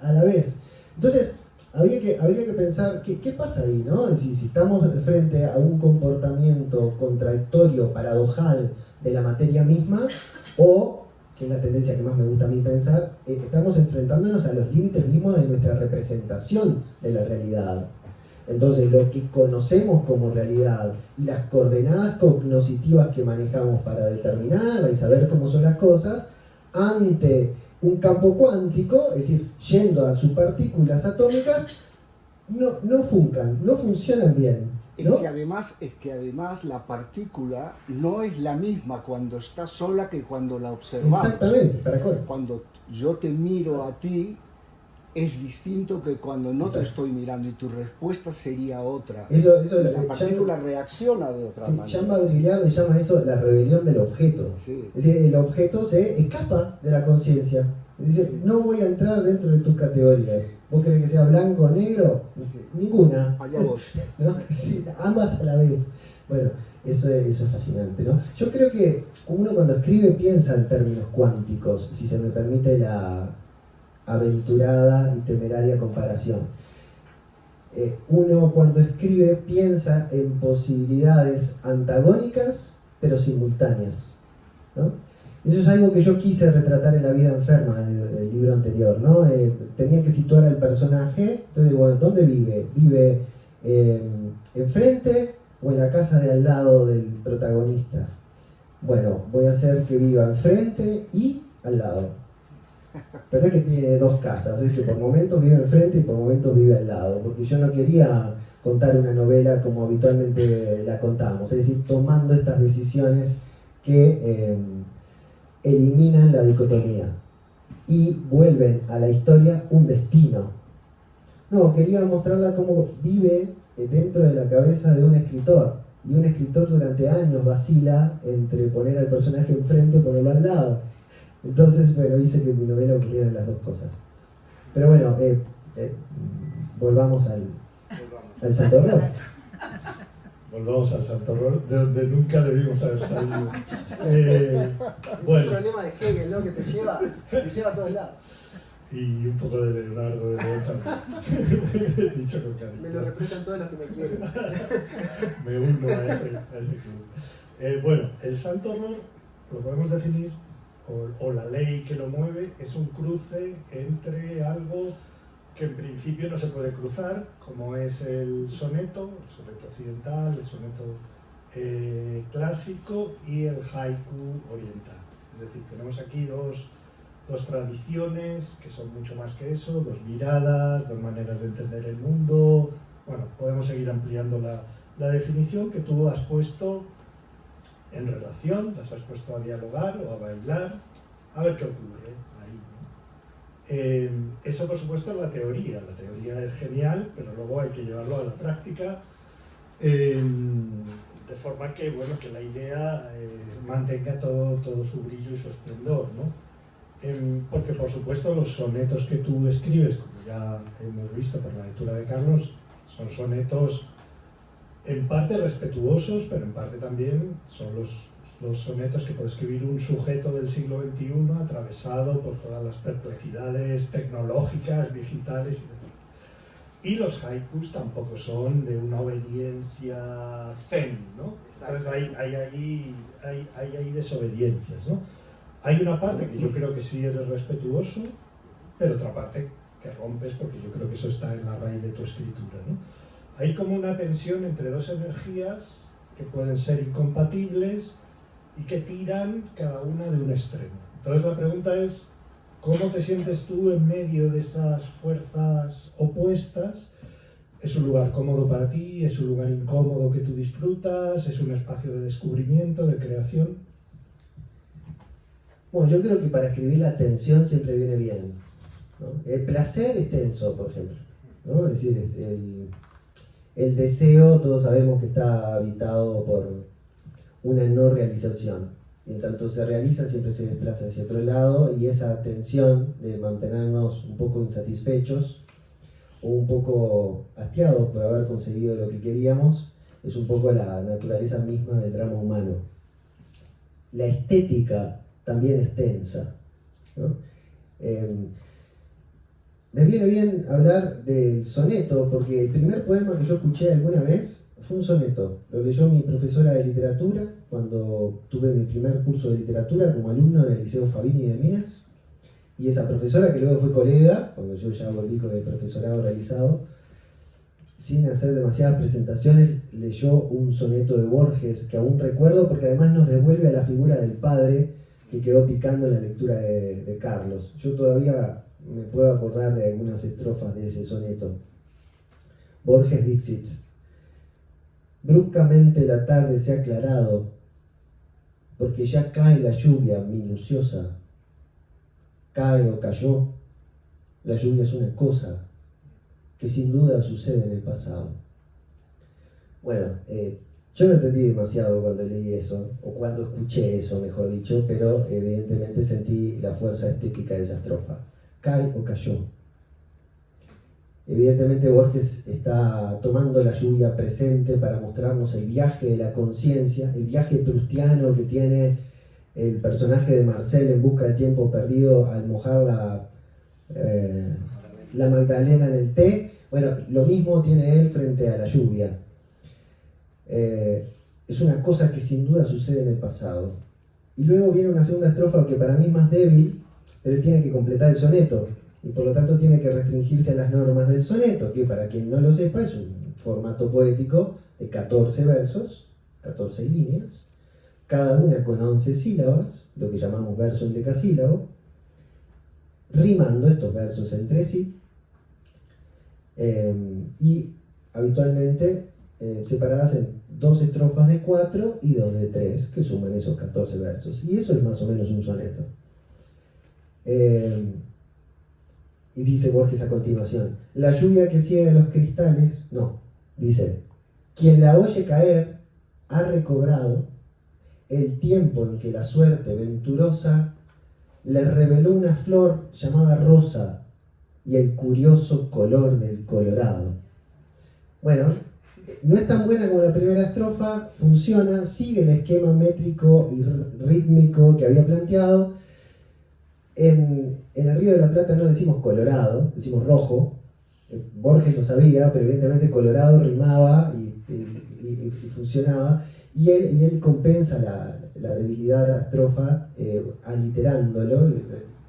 a la vez. Entonces, habría que pensar qué pasa ahí, ¿no? Si estamos frente a un comportamiento contradictorio, paradojal de la materia misma, o, que es la tendencia que más me gusta a mí pensar, estamos enfrentándonos a los límites mismos de nuestra representación de la realidad. Entonces, lo que conocemos como realidad y las coordenadas cognoscitivas que manejamos para determinarla y saber cómo son las cosas, ante un campo cuántico, es decir, yendo a sus partículas atómicas, no funcionan bien, ¿no? Es que además la partícula no es la misma cuando está sola que cuando la observamos. Exactamente, para acuerdo. Cuando yo te miro a ti, es distinto que cuando no te Exacto. estoy mirando, y tu respuesta sería otra. Eso La partícula reacciona de otra manera. Jean Baudrillard le llama eso la rebelión del objeto. Sí. Es decir, el objeto se escapa de la conciencia. Dice, no voy a entrar dentro de tus categorías. ¿Vos querés que sea blanco o negro? Sí. Ninguna. Allá vos. ¿No? Sí, ambas a la vez. Bueno, eso es fascinante, ¿no? Yo creo que uno cuando escribe piensa en términos cuánticos, si se me permite la aventurada y temeraria comparación. Uno cuando escribe piensa en posibilidades antagónicas pero simultáneas, ¿no? Eso es algo que yo quise retratar en La vida enferma, en el libro anterior, ¿no? Tenía que situar al personaje. Entonces, bueno, ¿dónde vive? ¿Vive enfrente o en la casa de al lado del protagonista? Bueno, voy a hacer que viva enfrente y al lado. Pero no es que tiene dos casas, es que por momentos vive enfrente y por momentos vive al lado, porque yo no quería contar una novela como habitualmente la contamos, es decir, tomando estas decisiones que eliminan la dicotomía y vuelven a la historia un destino. No, quería mostrarla como vive dentro de la cabeza de un escritor, y un escritor durante años vacila entre poner al personaje enfrente o ponerlo al lado. Entonces, bueno, hice que mi novela ocurriera las dos cosas. Pero bueno, volvamos al Santo Horror. Volvamos al Santo Horror, de donde nunca debimos haber salido. Es Bueno. un problema de Hegel, ¿no? Que te lleva a todos lados. Y un poco de Leonardo de Botán. Dicho con cariño. Me lo respetan todos los que me quieren. Me uno a ese club. Bueno, el Santo Horror lo podemos definir, o la ley que lo mueve, es un cruce entre algo que en principio no se puede cruzar, como es el soneto occidental, el soneto clásico y el haiku oriental. Es decir, tenemos aquí dos tradiciones que son mucho más que eso, dos miradas, dos maneras de entender el mundo. Bueno, podemos seguir ampliando la definición que tú has puesto en relación, las has puesto a dialogar o a bailar, a ver qué ocurre ahí, ¿no? Eso por supuesto es la teoría es genial, pero luego hay que llevarlo a la práctica, de forma que, bueno, que la idea mantenga todo su brillo y su esplendor, ¿no? Porque por supuesto los sonetos que tú escribes, como ya hemos visto por la lectura de Carlos, son sonetos en parte respetuosos, pero en parte también son los sonetos que puede escribir un sujeto del siglo XXI atravesado por todas las perplejidades tecnológicas, digitales y demás. Y los haikus tampoco son de una obediencia zen, ¿no? Entonces hay ahí desobediencias, ¿no? Hay una parte que yo creo que sí eres respetuoso, pero otra parte que rompes, porque yo creo que eso está en la raíz de tu escritura, ¿no? Hay como una tensión entre dos energías que pueden ser incompatibles y que tiran cada una de un extremo. Entonces la pregunta es, ¿cómo te sientes tú en medio de esas fuerzas opuestas? ¿Es un lugar cómodo para ti? ¿Es un lugar incómodo que tú disfrutas? ¿Es un espacio de descubrimiento, de creación? Bueno, yo creo que para escribir la tensión siempre viene bien, ¿no? El placer es tenso, por ejemplo, ¿no? Es decir, el deseo, todos sabemos que está habitado por una no realización. Y en tanto se realiza, siempre se desplaza hacia otro lado, y esa tensión de mantenernos un poco insatisfechos o un poco hastiados por haber conseguido lo que queríamos, es un poco la naturaleza misma del drama humano. La estética también es tensa, ¿no? Me viene bien hablar del soneto, porque el primer poema que yo escuché alguna vez fue un soneto. Lo leyó mi profesora de literatura cuando tuve mi primer curso de literatura como alumno en el Liceo Fabini de Minas. Y esa profesora, que luego fue colega, cuando yo ya volví con el profesorado realizado, sin hacer demasiadas presentaciones, leyó un soneto de Borges que aún recuerdo, porque además nos devuelve a la figura del padre que quedó picando en la lectura de Carlos. Yo todavía me puedo acordar de algunas estrofas de ese soneto. Borges Dixit: bruscamente la tarde se ha aclarado, porque ya cae la lluvia minuciosa. Cae o cayó, la lluvia es una cosa que sin duda sucede en el pasado. Bueno, yo no entendí demasiado cuando leí eso, o cuando escuché eso, mejor dicho, pero evidentemente sentí la fuerza estética de esa estrofa. Cae o cayó. Evidentemente Borges está tomando la lluvia presente para mostrarnos el viaje de la conciencia, el viaje proustiano que tiene el personaje de Marcel en busca del tiempo perdido al mojar la magdalena en el té. Bueno, lo mismo tiene él frente a la lluvia. Es una cosa que sin duda sucede en el pasado. Y luego viene una segunda estrofa que para mí es más débil, pero él tiene que completar el soneto. Y por lo tanto tiene que restringirse a las normas del soneto, que para quien no lo sepa es un formato poético de 14 versos, 14 líneas, cada una con 11 sílabas, lo que llamamos verso endecasílabo, rimando estos versos entre sí, y habitualmente separadas en 2 estrofas de 4 y 2 de 3, que suman esos 14 versos. Y eso es más o menos un soneto. Y dice Borges a continuación: la lluvia que ciega los cristales, no, dice, quien la oye caer ha recobrado el tiempo en que la suerte venturosa le reveló una flor llamada rosa y el curioso color del colorado. Bueno, no es tan buena como la primera estrofa, funciona, sigue el esquema métrico y rítmico que había planteado. En el Río de la Plata no decimos colorado, decimos rojo. Borges lo sabía, pero evidentemente colorado rimaba y funcionaba. Y él compensa la debilidad de la estrofa aliterándolo y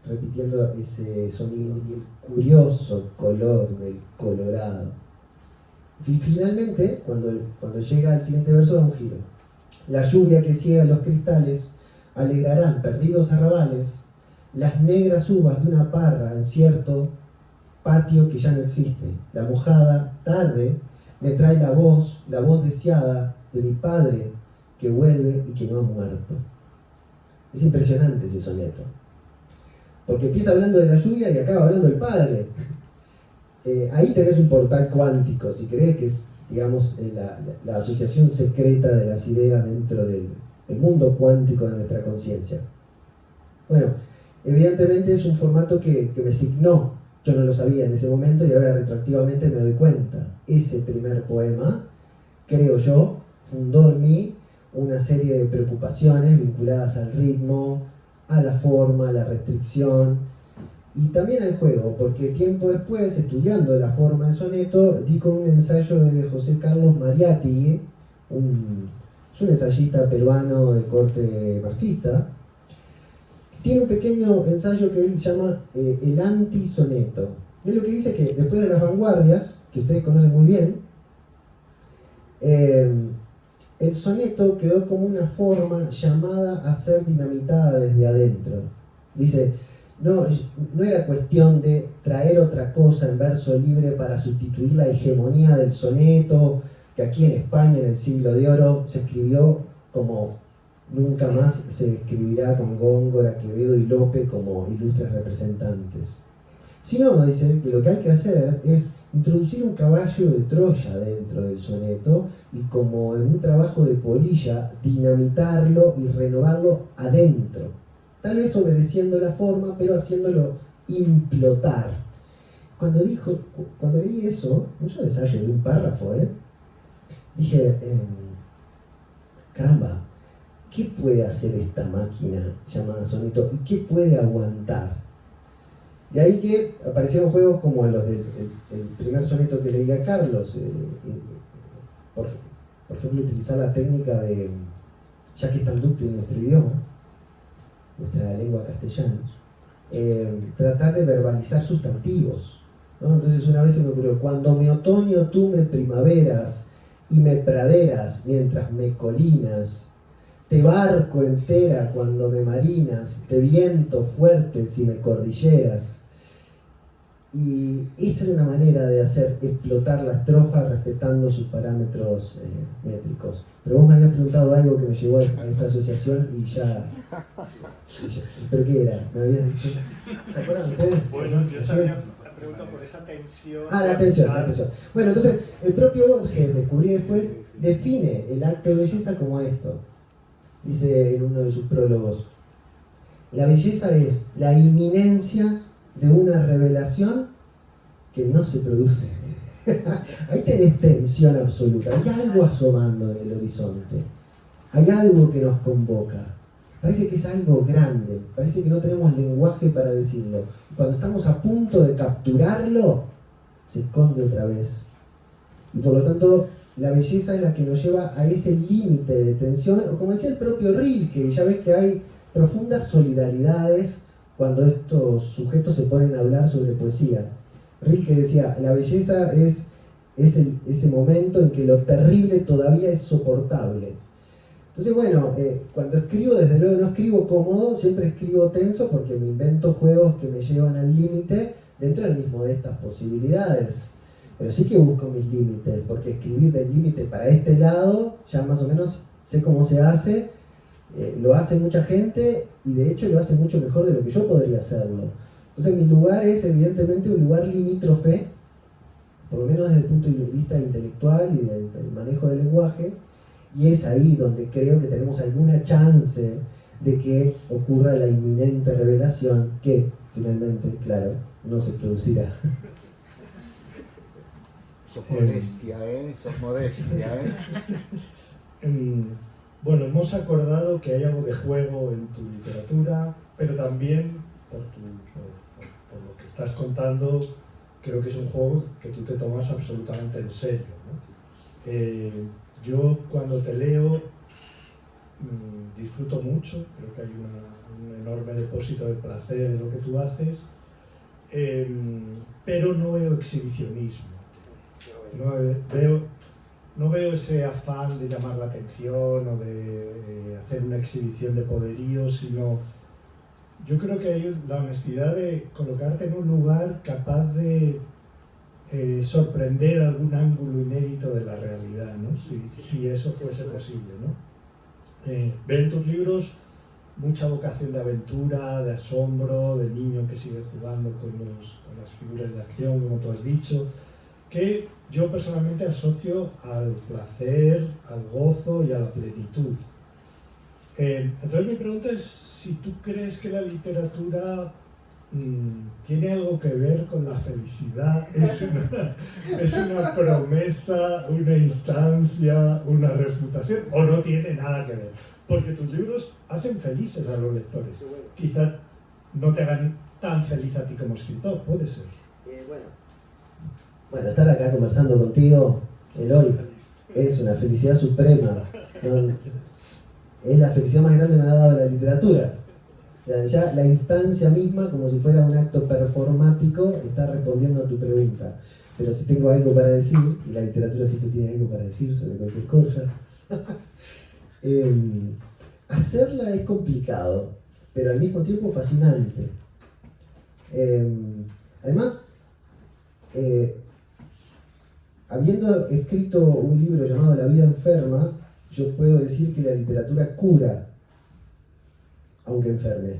repitiendo ese sonido y el curioso color del colorado. Y finalmente, cuando llega al siguiente verso, da un giro. La lluvia que ciega los cristales alegrarán perdidos arrabales las negras uvas de una parra en cierto patio que ya no existe. La mojada tarde me trae la voz deseada de mi padre que vuelve y que no ha muerto. Es impresionante ese soneto, porque empieza hablando de la lluvia y acaba hablando del padre. Ahí tenés un portal cuántico, si querés, que es, digamos, la asociación secreta de las ideas dentro del mundo cuántico de nuestra conciencia. Bueno, evidentemente es un formato que me signó. Yo no lo sabía en ese momento y ahora retroactivamente me doy cuenta. Ese primer poema, creo yo, fundó en mí una serie de preocupaciones vinculadas al ritmo, a la forma, a la restricción y también al juego, porque tiempo después, estudiando la forma del soneto, di con un ensayo de José Carlos Mariátegui, es un ensayista peruano de corte marxista. Tiene un pequeño ensayo que él llama el antisoneto. Es lo que dice que después de las vanguardias, que ustedes conocen muy bien, el soneto quedó como una forma llamada a ser dinamitada desde adentro. Dice, no era cuestión de traer otra cosa en verso libre para sustituir la hegemonía del soneto, que aquí en España en el siglo de oro se escribió como nunca más se escribirá con Góngora, Quevedo y Lope como ilustres representantes. Sino, dice, que lo que hay que hacer es introducir un caballo de Troya dentro del soneto y como en un trabajo de polilla, dinamitarlo y renovarlo adentro. Tal vez obedeciendo la forma, pero haciéndolo implotar. Cuando leí eso, es un ensayo de un párrafo, dije, caramba, ¿qué puede hacer esta máquina llamada soneto y qué puede aguantar? De ahí que aparecieron juegos como los del el primer soneto que leí a Carlos, por ejemplo, utilizar la técnica de, ya que es tan dúctil en nuestro idioma, nuestra lengua castellana, tratar de verbalizar sustantivos, ¿no? Entonces una vez se me ocurrió, cuando me otoño tú me primaveras y me praderas mientras me colinas, te barco entera cuando me marinas, te viento fuerte si me cordilleras. Y esa era una manera de hacer explotar la estrofa respetando sus parámetros métricos. Pero vos me habías preguntado algo que me llevó a esta asociación y ya... ¿Pero qué era? ¿Me habías dicho? ¿Se acuerdan ustedes? Bueno, yo también pregunto por esa tensión. La tensión. Bueno, entonces, el propio Borges, descubrí después, define el acto de belleza como esto. Dice en uno de sus prólogos, la belleza es la inminencia de una revelación que no se produce. Ahí tenés tensión absoluta, hay algo asomando en el horizonte, hay algo que nos convoca, parece que es algo grande, parece que no tenemos lenguaje para decirlo. Cuando estamos a punto de capturarlo, se esconde otra vez. Y por lo tanto, la belleza es la que nos lleva a ese límite de tensión, o como decía el propio Rilke, ya ves que hay profundas solidaridades cuando estos sujetos se ponen a hablar sobre poesía. Rilke decía, la belleza es ese momento en que lo terrible todavía es soportable. Entonces, bueno, cuando escribo, desde luego no escribo cómodo, siempre escribo tenso porque me invento juegos que me llevan al límite dentro del mismo de estas posibilidades. Pero sí que busco mis límites, porque escribir del límite para este lado, ya más o menos sé cómo se hace, lo hace mucha gente y de hecho lo hace mucho mejor de lo que yo podría hacerlo. Entonces mi lugar es evidentemente un lugar limítrofe, por lo menos desde el punto de vista intelectual y del manejo del lenguaje, y es ahí donde creo que tenemos alguna chance de que ocurra la inminente revelación que finalmente, claro, no se producirá. Sos modestia, sos modestia, Bueno, hemos acordado que hay algo de juego en tu literatura, pero también por lo que estás contando, creo que es un juego que tú te tomas absolutamente en serio, ¿no? Yo cuando te leo disfruto mucho, creo que hay un enorme depósito de placer en lo que tú haces, pero no veo exhibicionismo. No veo ese afán de llamar la atención o de hacer una exhibición de poderío, sino yo creo que hay la honestidad de colocarte en un lugar capaz de sorprender algún ángulo inédito de la realidad, ¿no? Si eso fuese posible, ¿no? Ve en tus libros mucha vocación de aventura, de asombro, de niño que sigue jugando con las figuras de acción, como tú has dicho, que yo personalmente asocio al placer, al gozo y a la plenitud. Entonces mi pregunta es si tú crees que la literatura tiene algo que ver con la felicidad, es una promesa, una instancia, una refutación, o no tiene nada que ver. Porque tus libros hacen felices a los lectores. Quizás no te hagan tan feliz a ti como escritor, puede ser. Bueno, estar acá conversando contigo, Eloy, es una felicidad suprema. Es la felicidad más grande que me ha dado la literatura. Ya la instancia misma, como si fuera un acto performático, está respondiendo a tu pregunta. Pero si tengo algo para decir, y la literatura siempre tiene algo para decir sobre cualquier cosa, hacerla es complicado, pero al mismo tiempo fascinante. Además, habiendo escrito un libro llamado La vida enferma, yo puedo decir que la literatura cura, aunque enferme,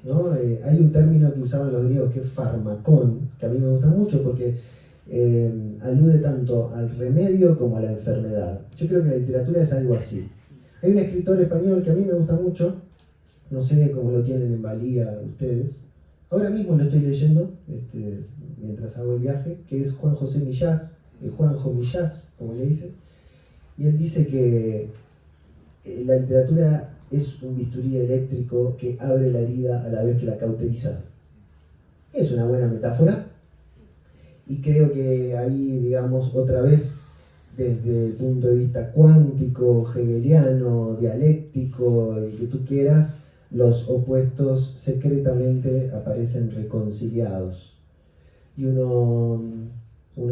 ¿no? Hay un término que usaban los griegos que es farmacón, que a mí me gusta mucho porque alude tanto al remedio como a la enfermedad. Yo creo que la literatura es algo así. Hay un escritor español que a mí me gusta mucho, no sé cómo lo tienen en valía ustedes, ahora mismo lo estoy leyendo mientras hago el viaje, que es Juan José Millás, Juanjo Millás, como le dicen, y él dice que la literatura es un bisturí eléctrico que abre la herida a la vez que la cauteriza. Es una buena metáfora, y creo que ahí, digamos, otra vez, desde el punto de vista cuántico, hegeliano, dialéctico, y que tú quieras, los opuestos secretamente aparecen reconciliados. Y uno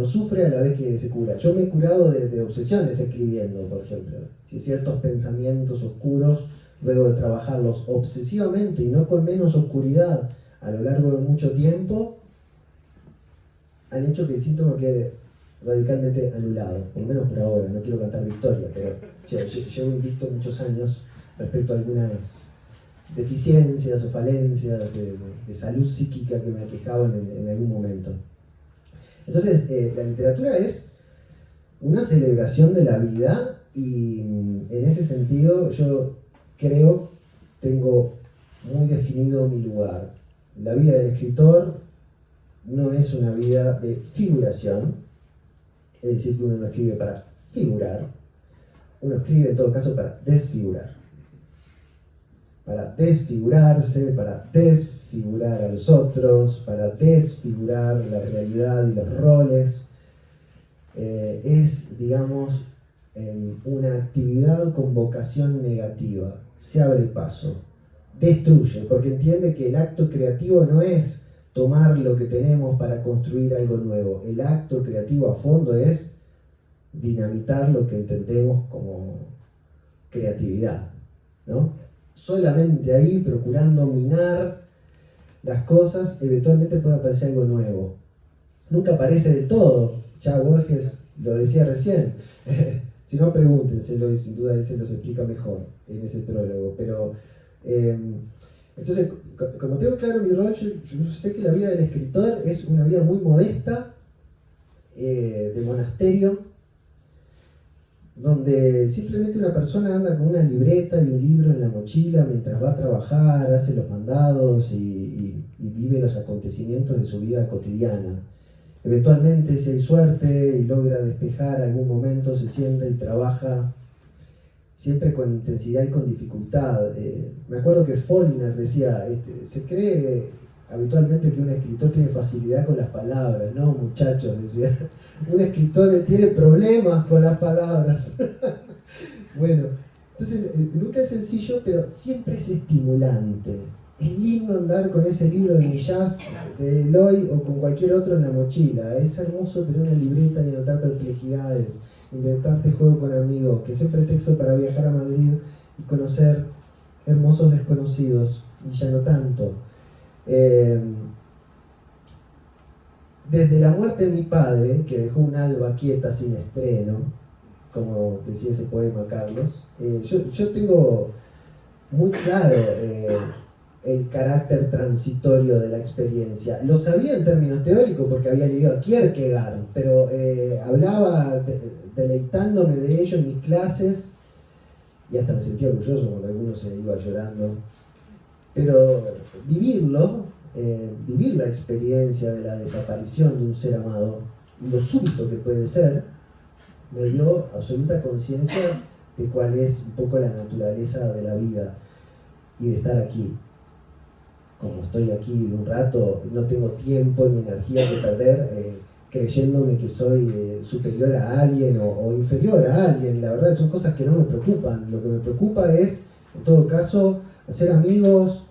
sufre a la vez que se cura. Yo me he curado de obsesiones escribiendo, por ejemplo. Si ciertos pensamientos oscuros, luego de trabajarlos obsesivamente y no con menos oscuridad a lo largo de mucho tiempo, han hecho que el síntoma quede radicalmente anulado, por lo menos por ahora. No quiero cantar victoria, pero llevo invicto muchos años respecto a algunas deficiencias o falencias de salud psíquica que me aquejaban en algún momento. Entonces, la literatura es una celebración de la vida, y en ese sentido yo creo, tengo muy definido mi lugar. La vida del escritor no es una vida de figuración, es decir, que uno no escribe para figurar, uno escribe en todo caso para desfigurar. Para desfigurarse, para desfigurar a los otros, para desfigurar la realidad y los roles. Es, digamos, una actividad con vocación negativa. Se abre paso, destruye, porque entiende que el acto creativo no es tomar lo que tenemos para construir algo nuevo. El acto creativo a fondo es dinamitar lo que entendemos como creatividad, ¿no? Solamente ahí, procurando minar las cosas, eventualmente puede aparecer algo nuevo. Nunca aparece del todo. Ya Borges lo decía recién. Si no, pregúntenselo, y sin duda él se los explica mejor en ese prólogo. Pero, entonces, como tengo claro mi rol, yo sé que la vida del escritor es una vida muy modesta, de monasterio, donde simplemente una persona anda con una libreta y un libro en la mochila mientras va a trabajar, hace los mandados y vive los acontecimientos de su vida cotidiana. Eventualmente, si hay suerte y logra despejar algún momento, se sienta y trabaja siempre con intensidad y con dificultad. Me acuerdo que Faulkner decía, se cree habitualmente que un escritor tiene facilidad con las palabras. No, muchachos, decía, un escritor tiene problemas con las palabras. Bueno, entonces nunca es sencillo, pero siempre es estimulante. Es lindo andar con ese libro de Millás, de Eloy, o con cualquier otro en la mochila. Es hermoso tener una libreta y anotar perplejidades, inventarte juego con amigos, que es un pretexto para viajar a Madrid y conocer hermosos desconocidos, y ya no tanto. desde la muerte de mi padre, que dejó un alba quieta sin estreno, como decía ese poema Carlos, yo tengo muy claro el carácter transitorio de la experiencia. Lo sabía en términos teóricos porque había leído a Kierkegaard, pero hablaba deleitándome de ello en mis clases y hasta me sentía orgulloso cuando alguno se iba llorando. Pero vivirlo, vivir la experiencia de la desaparición de un ser amado y lo súbito que puede ser, me dio absoluta conciencia de cuál es un poco la naturaleza de la vida y de estar aquí. Como estoy aquí un rato, no tengo tiempo ni energía que perder creyéndome que soy superior a alguien o inferior a alguien. La verdad son cosas que no me preocupan. Lo que me preocupa es, en todo caso, hacer amigos,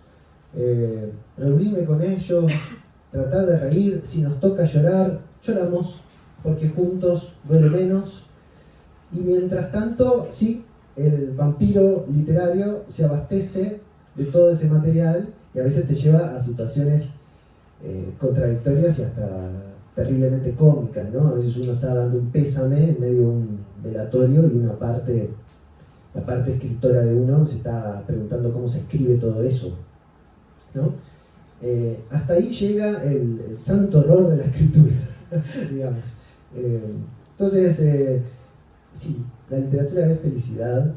reunirme con ellos, tratar de reír. Si nos toca llorar, lloramos, porque juntos duele menos. Y mientras tanto, sí, el vampiro literario se abastece de todo ese material y a veces te lleva a situaciones contradictorias y hasta terriblemente cómicas, ¿no? A veces uno está dando un pésame en medio de un velatorio y la parte escritora de uno se está preguntando cómo se escribe todo eso, ¿no? Hasta ahí llega el santo horror de la escritura, digamos. Entonces, sí, la literatura es felicidad.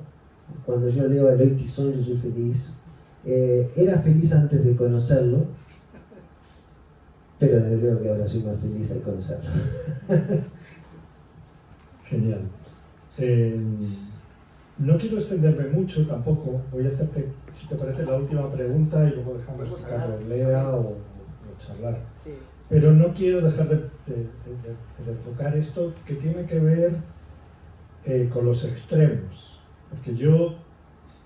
Cuando yo leo a Eloy Tizón, yo soy feliz. Era feliz antes de conocerlo, pero desde luego que ahora soy más feliz al conocerlo. Genial. No quiero extenderme mucho tampoco. Voy a hacerte, si te parece, la última pregunta y luego dejamos que Carlos lea o charlar. Sí. Pero no quiero dejar de enfocar esto que tiene que ver con los extremos. Porque yo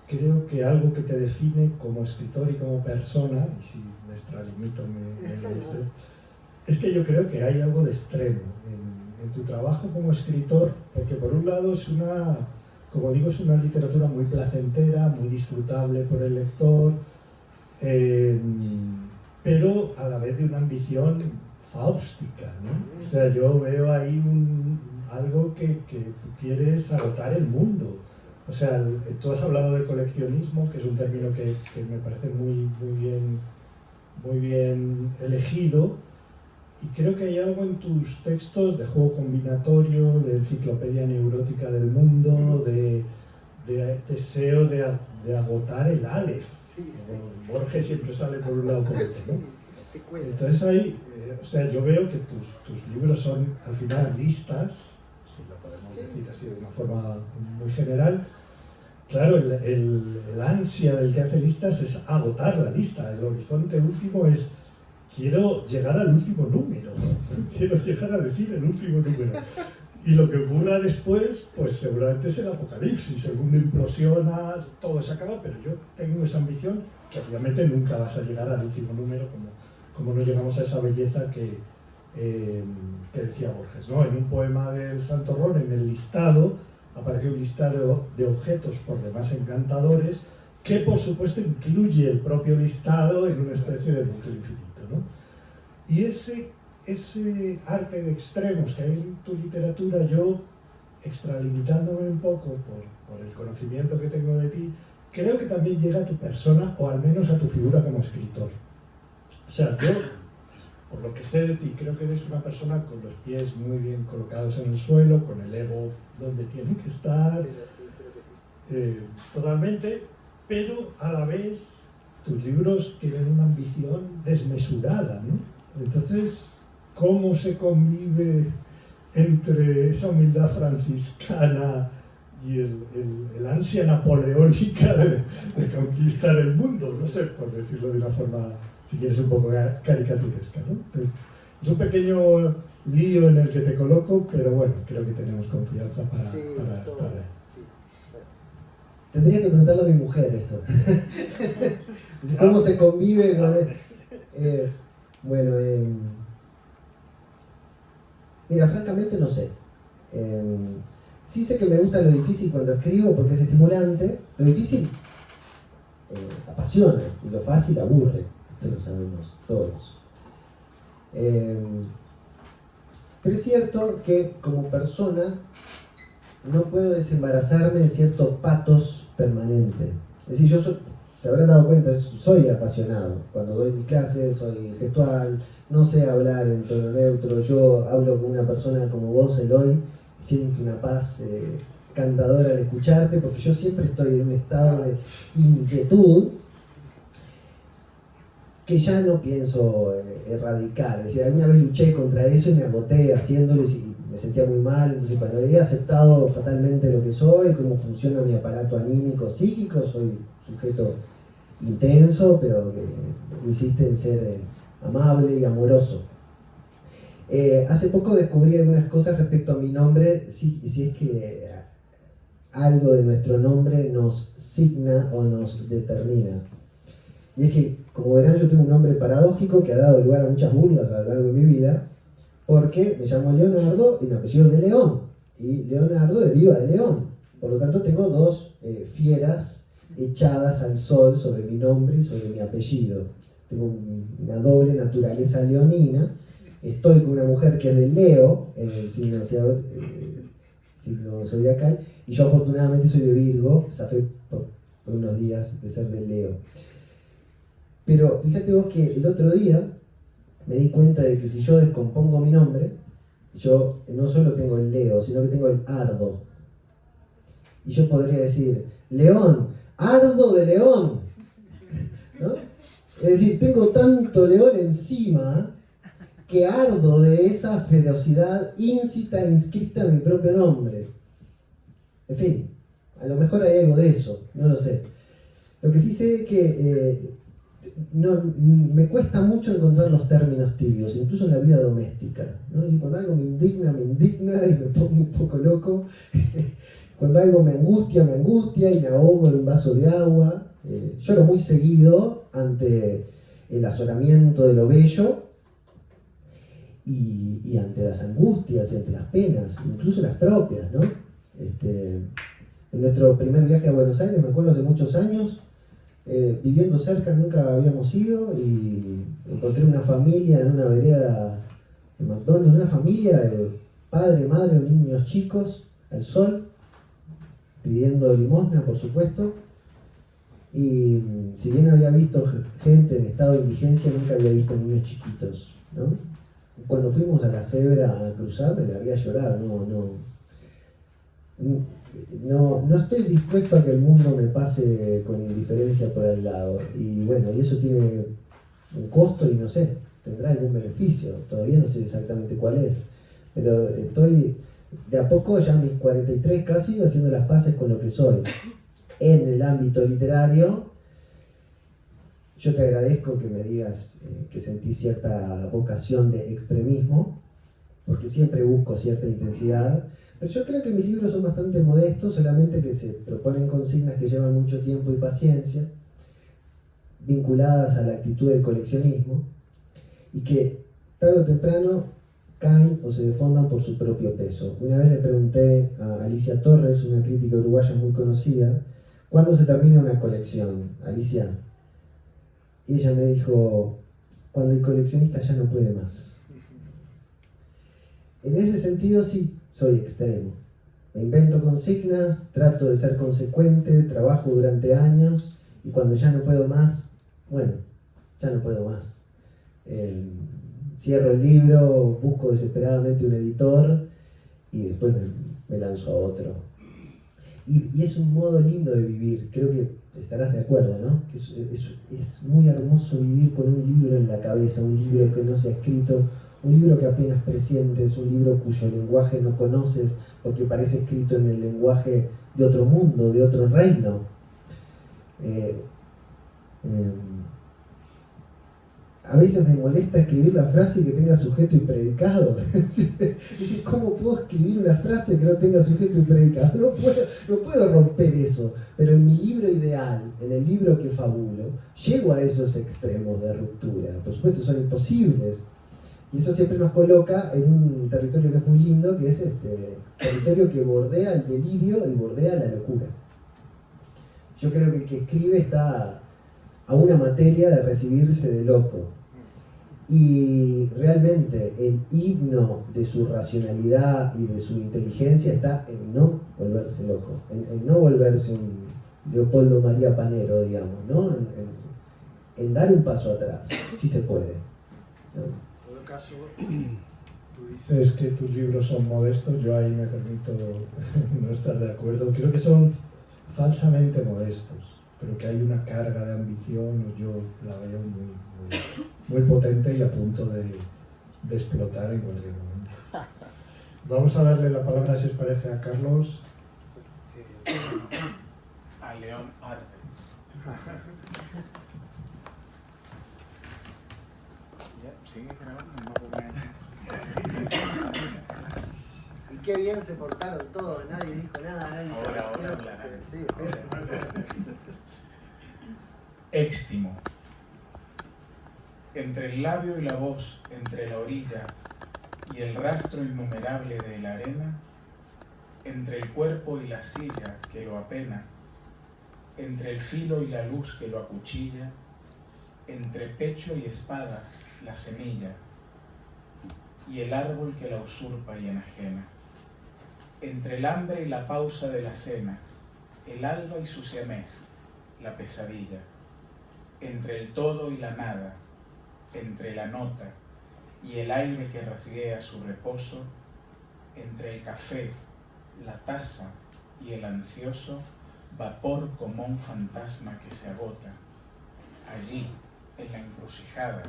creo que algo que te define como escritor y como persona, y si me extralimito me lo dices, es que yo creo que hay algo de extremo en tu trabajo como escritor, porque por un lado es una, como digo, es una literatura muy placentera, muy disfrutable por el lector, pero a la vez de una ambición fáustica, ¿no? O sea, yo veo ahí algo que tú quieres agotar el mundo. O sea, tú has hablado de coleccionismo, que es un término que me parece muy bien elegido, y creo que hay algo en tus textos de juego combinatorio, de enciclopedia neurótica del mundo, de deseo de agotar el Aleph. Sí. Borges siempre sale por un lado por otro, ¿no? Se cuela. Entonces ahí, o sea, yo veo que tus libros son al final listas, si lo podemos decir así de una forma muy general. Claro, el ansia del que hace listas es agotar la lista. El horizonte último es, quiero llegar al último número, quiero llegar a decir el último número. Y lo que ocurra después, pues seguramente es el apocalipsis. El mundo implosiona, todo se acaba, pero yo tengo esa ambición que obviamente nunca vas a llegar al último número, como no llegamos a esa belleza que decía Borges, ¿no? En un poema del Santo Horror, en el listado, aparece un listado de objetos por demás encantadores que por supuesto incluye el propio listado en una especie de bucle infinito, ¿no? Y ese arte de extremos que hay en tu literatura, yo, extralimitándome un poco por el conocimiento que tengo de ti, creo que también llega a tu persona o al menos a tu figura como escritor. O sea, yo, por lo que sé de ti, creo que eres una persona con los pies muy bien colocados en el suelo, con el ego donde tiene que estar, totalmente, pero a la vez tus libros tienen una ambición desmesurada, ¿no? Entonces, ¿cómo se convive entre esa humildad franciscana y el ansia napoleónica de conquistar el mundo? No sé, por decirlo de una forma, si quieres, un poco caricaturesca, ¿no? Es un pequeño lío en el que te coloco, pero bueno, creo que tenemos confianza para estar ahí. Sí. Tendría que preguntarle a mi mujer esto. ¿Cómo se convive con mira, francamente no sé. Sí sé que me gusta lo difícil cuando escribo porque es estimulante. Lo difícil apasiona y lo fácil aburre. Esto lo sabemos todos. Pero es cierto que como persona no puedo desembarazarme de cierto patos permanente. Es decir, se habrán dado cuenta, soy apasionado. Cuando doy mis clases, soy gestual, no sé hablar en tono neutro. Yo hablo con una persona como vos, Eloy, siento una paz cantadora al escucharte, porque yo siempre estoy en un estado de inquietud que ya no pienso erradicar. Es decir, alguna vez luché contra eso y me agoté haciéndolo y me sentía muy mal. Entonces, cuando he aceptado fatalmente lo que soy, cómo funciona mi aparato anímico, psíquico, soy un sujeto intenso, pero que insiste en ser amable y amoroso. Hace poco descubrí algunas cosas respecto a mi nombre, si es que algo de nuestro nombre nos signa o nos determina. Y es que, como verán, yo tengo un nombre paradójico que ha dado lugar a muchas burlas a lo largo de mi vida, porque me llamo Leonardo y mi apellido es de León, y Leonardo deriva de León. Por lo tanto, tengo dos fieras echadas al sol sobre mi nombre y sobre mi apellido. Tengo una doble naturaleza leonina. Estoy con una mujer que es de Leo, en el signo zodiacal, y yo afortunadamente soy de Virgo, zafé por unos días de ser de Leo. Pero fíjate vos que el otro día me di cuenta de que si yo descompongo mi nombre, yo no solo tengo el Leo, sino que tengo el Ardo. Y yo podría decir, León, Ardo de León, ¿no? Es decir, tengo tanto león encima que ardo de esa ferocidad íncita e inscrita en mi propio nombre. En fin, a lo mejor hay algo de eso, no lo sé. Lo que sí sé es que me cuesta mucho encontrar los términos tibios, incluso en la vida doméstica, ¿no? Y cuando algo me indigna y me pongo un poco loco. Cuando algo me angustia y me ahogo en un vaso de agua. Lloro muy seguido ante el azoramiento de lo bello y ante las angustias y ante las penas, incluso las propias, ¿no? En nuestro primer viaje a Buenos Aires, me acuerdo hace muchos años, viviendo cerca, nunca habíamos ido, y encontré una familia en una vereda de McDonald's, una familia de padre, madre, niños chicos, al sol, pidiendo limosna, por supuesto. Y si bien había visto gente en estado de indigencia, nunca había visto niños chiquitos, ¿no? Cuando fuimos a la Cebra a cruzar, me largué a llorar. No estoy dispuesto a que el mundo me pase con indiferencia por el lado. Y bueno, y eso tiene un costo y no sé, tendrá algún beneficio. Todavía no sé exactamente cuál es. Pero estoy de a poco, ya a mis 43 casi, haciendo las paces con lo que soy. En el ámbito literario, yo te agradezco que me digas que sentí cierta vocación de extremismo, porque siempre busco cierta intensidad, pero yo creo que mis libros son bastante modestos, solamente que se proponen consignas que llevan mucho tiempo y paciencia, vinculadas a la actitud del coleccionismo, y que tarde o temprano caen o se defondan por su propio peso. Una vez le pregunté a Alicia Torres, una crítica uruguaya muy conocida, ¿cuándo se termina una colección, Alicia? Y ella me dijo, cuando el coleccionista ya no puede más. En ese sentido sí, soy extremo. Me invento consignas, trato de ser consecuente, trabajo durante años, y cuando ya no puedo más, bueno, ya no puedo más. Cierro el libro, busco desesperadamente un editor, y después me lanzo a otro. Y es un modo lindo de vivir, creo que estarás de acuerdo, ¿no? Que es muy hermoso vivir con un libro en la cabeza, un libro que no se ha escrito, un libro que apenas presientes, un libro cuyo lenguaje no conoces porque parece escrito en el lenguaje de otro mundo, de otro reino. A veces me molesta escribir la frase que tenga sujeto y predicado. ¿Cómo puedo escribir una frase que no tenga sujeto y predicado? No puedo romper eso. Pero en mi libro ideal, en el libro que fabulo, llego a esos extremos de ruptura. Por supuesto, son imposibles. Y eso siempre nos coloca en un territorio que es muy lindo, que es territorio que bordea el delirio y bordea la locura. Yo creo que el que escribe está a una materia de recibirse de loco. Y realmente el himno de su racionalidad y de su inteligencia está en no volverse loco, en no volverse un Leopoldo María Panero, digamos, ¿no? En dar un paso atrás, si se puede, ¿no? En todo caso, tú dices que tus libros son modestos, yo ahí me permito no estar de acuerdo. Creo que son falsamente modestos, pero que hay una carga de ambición, yo la veo muy potente y a punto de explotar en cualquier momento. Vamos a darle la palabra, si os parece, a Carlos. A León Arpe. Ya, sigue grabando, no puedo Y qué bien se portaron todos, nadie dijo nada, nadie Ahora interrumpió. hablarán. Sí, espera. Éxtimo. Entre el labio y la voz, entre la orilla y el rastro innumerable de la arena, entre el cuerpo y la silla que lo apena, entre el filo y la luz que lo acuchilla, entre pecho y espada la semilla y el árbol que la usurpa y enajena, entre el hambre y la pausa de la cena, el alba y su siamés, la pesadilla, entre el todo y la nada, entre la nota y el aire que rasguea su reposo, entre el café, la taza y el ansioso vapor como un fantasma que se agota, allí, en la encrucijada,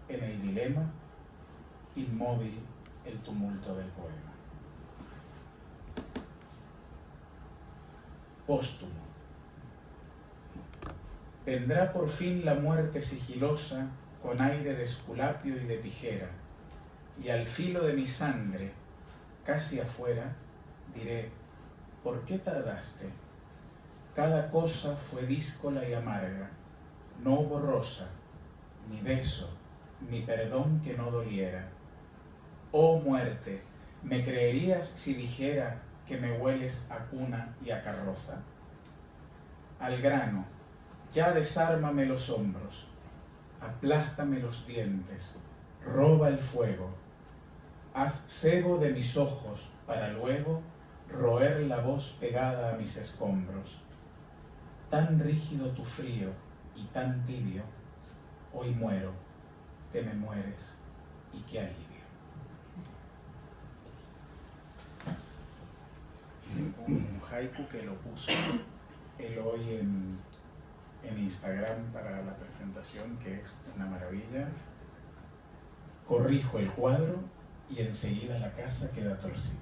en el dilema, inmóvil el tumulto del poema. Póstumo. Vendrá por fin la muerte sigilosa con aire de esculapio y de tijera, y al filo de mi sangre, casi afuera, diré, ¿por qué tardaste? Cada cosa fue díscola y amarga, no hubo rosa, ni beso, ni perdón que no doliera. Oh muerte, ¿me creerías si dijera que me hueles a cuna y a carroza? Al grano, ya desármame los hombros, aplástame los dientes, roba el fuego, haz cebo de mis ojos para luego roer la voz pegada a mis escombros. Tan rígido tu frío y tan tibio, hoy muero, te me mueres, y qué alivio. Un haiku que lo puso él hoy en Instagram para la presentación, que es una maravilla. Corrijo el cuadro y enseguida la casa queda torcida.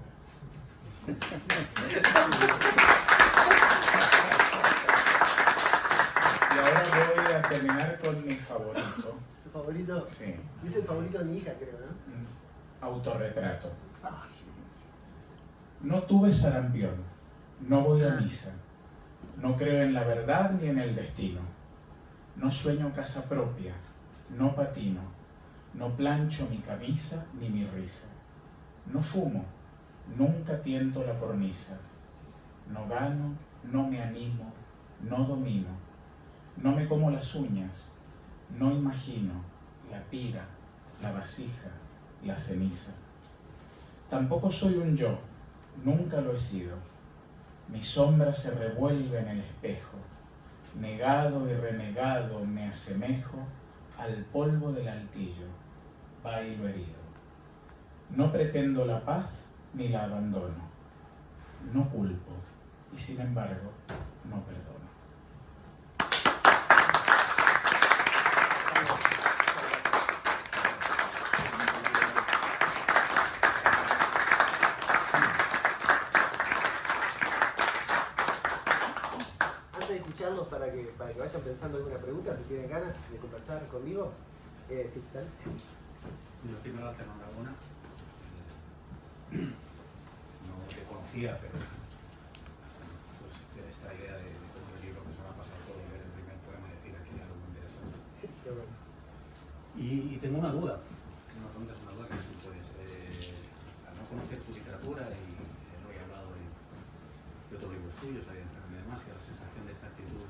Y ahora voy a terminar con mi favorito. ¿Tu favorito? Sí. Es el favorito de mi hija, creo, ¿no? Autorretrato. No tuve sarampión, no voy a misa, no creo en la verdad ni en el destino, no sueño casa propia, no patino, no plancho mi camisa ni mi risa, no fumo, nunca tiento la cornisa, no gano, no me animo, no domino, no me como las uñas, no imagino la pira, la vasija, la ceniza. Tampoco soy un yo, nunca lo he sido. Mi sombra se revuelve en el espejo. Negado y renegado me asemejo al polvo del altillo, bailo herido. No pretendo la paz ni la abandono. No culpo y sin embargo no perdono. Para que vayan pensando alguna pregunta, si tienen ganas de conversar conmigo. Sí, dale. Yo primero darte enhorabuena. No te conocía, pero pues esta idea de todo el libro que se me ha pasado todo, ver el primer poema y decir aquí hay algo muy interesante. Qué bueno. Y tengo una duda, que es pues, al no conocer tu literatura y no he hablado de otros libros tuyos, la de Enfermedad y demás, y la sensación de esta actitud,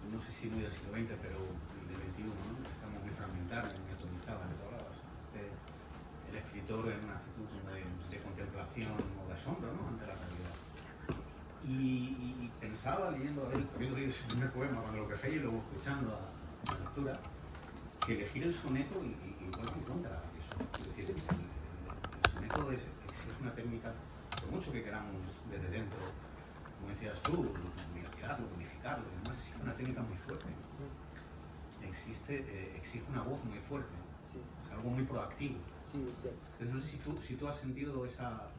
no sé si muy del siglo XX, pero del XXI, ¿no? Estamos muy fragmentados, muy atomizados, admiración o de asombro, ¿no?, ante la realidad. Y pensaba, habiendo leído ese primer poema cuando lo cogí y luego escuchando a la lectura, que elegir el soneto igual en contra de eso. Es decir, el soneto exige una técnica, por mucho que queramos desde dentro, como decías tú, modificarlo, codificarlo y demás, exige una técnica muy fuerte. Exige una voz muy fuerte, Sí. es algo muy proactivo. Sí, sí. Entonces, no sé si tú has sentido esa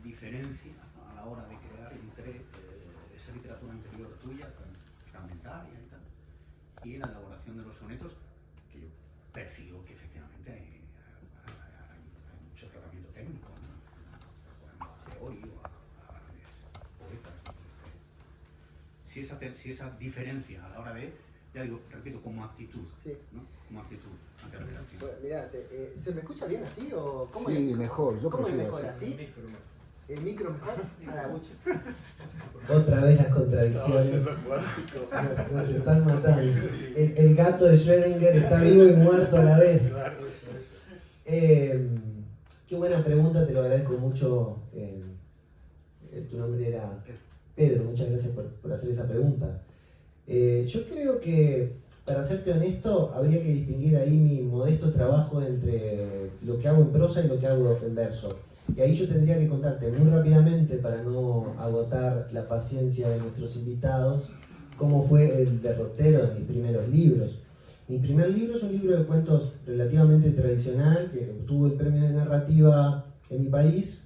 diferencia a la hora de crear entre esa literatura anterior tuya, fragmentaria y tal, y en la elaboración de los sonetos, que yo percibo que efectivamente hay mucho tratamiento técnico, ¿no? A Teori o a grandes poetas. Si esa diferencia a la hora de, ya digo, repito, como actitud, Sí. ¿no?, como actitud ante la creación. Bueno, mirá, ¿se me escucha bien así o cómo Sí, es? mejor, yo ¿Cómo es prefiero mejor así. así? ¿El micro mejor? Ah, mucho. Otra vez las contradicciones. Nos están matando. El gato de Schrödinger está vivo y muerto a la vez. Qué buena pregunta, te lo agradezco mucho. Tu nombre era Pedro, muchas gracias por hacer esa pregunta. Yo creo que, para serte honesto, habría que distinguir ahí mi modesto trabajo entre lo que hago en prosa y lo que hago en verso. Y ahí yo tendría que contarte muy rápidamente, para no agotar la paciencia de nuestros invitados, cómo fue el derrotero de mis primeros libros. Mi primer libro es un libro de cuentos relativamente tradicional, que obtuvo el premio de narrativa en mi país,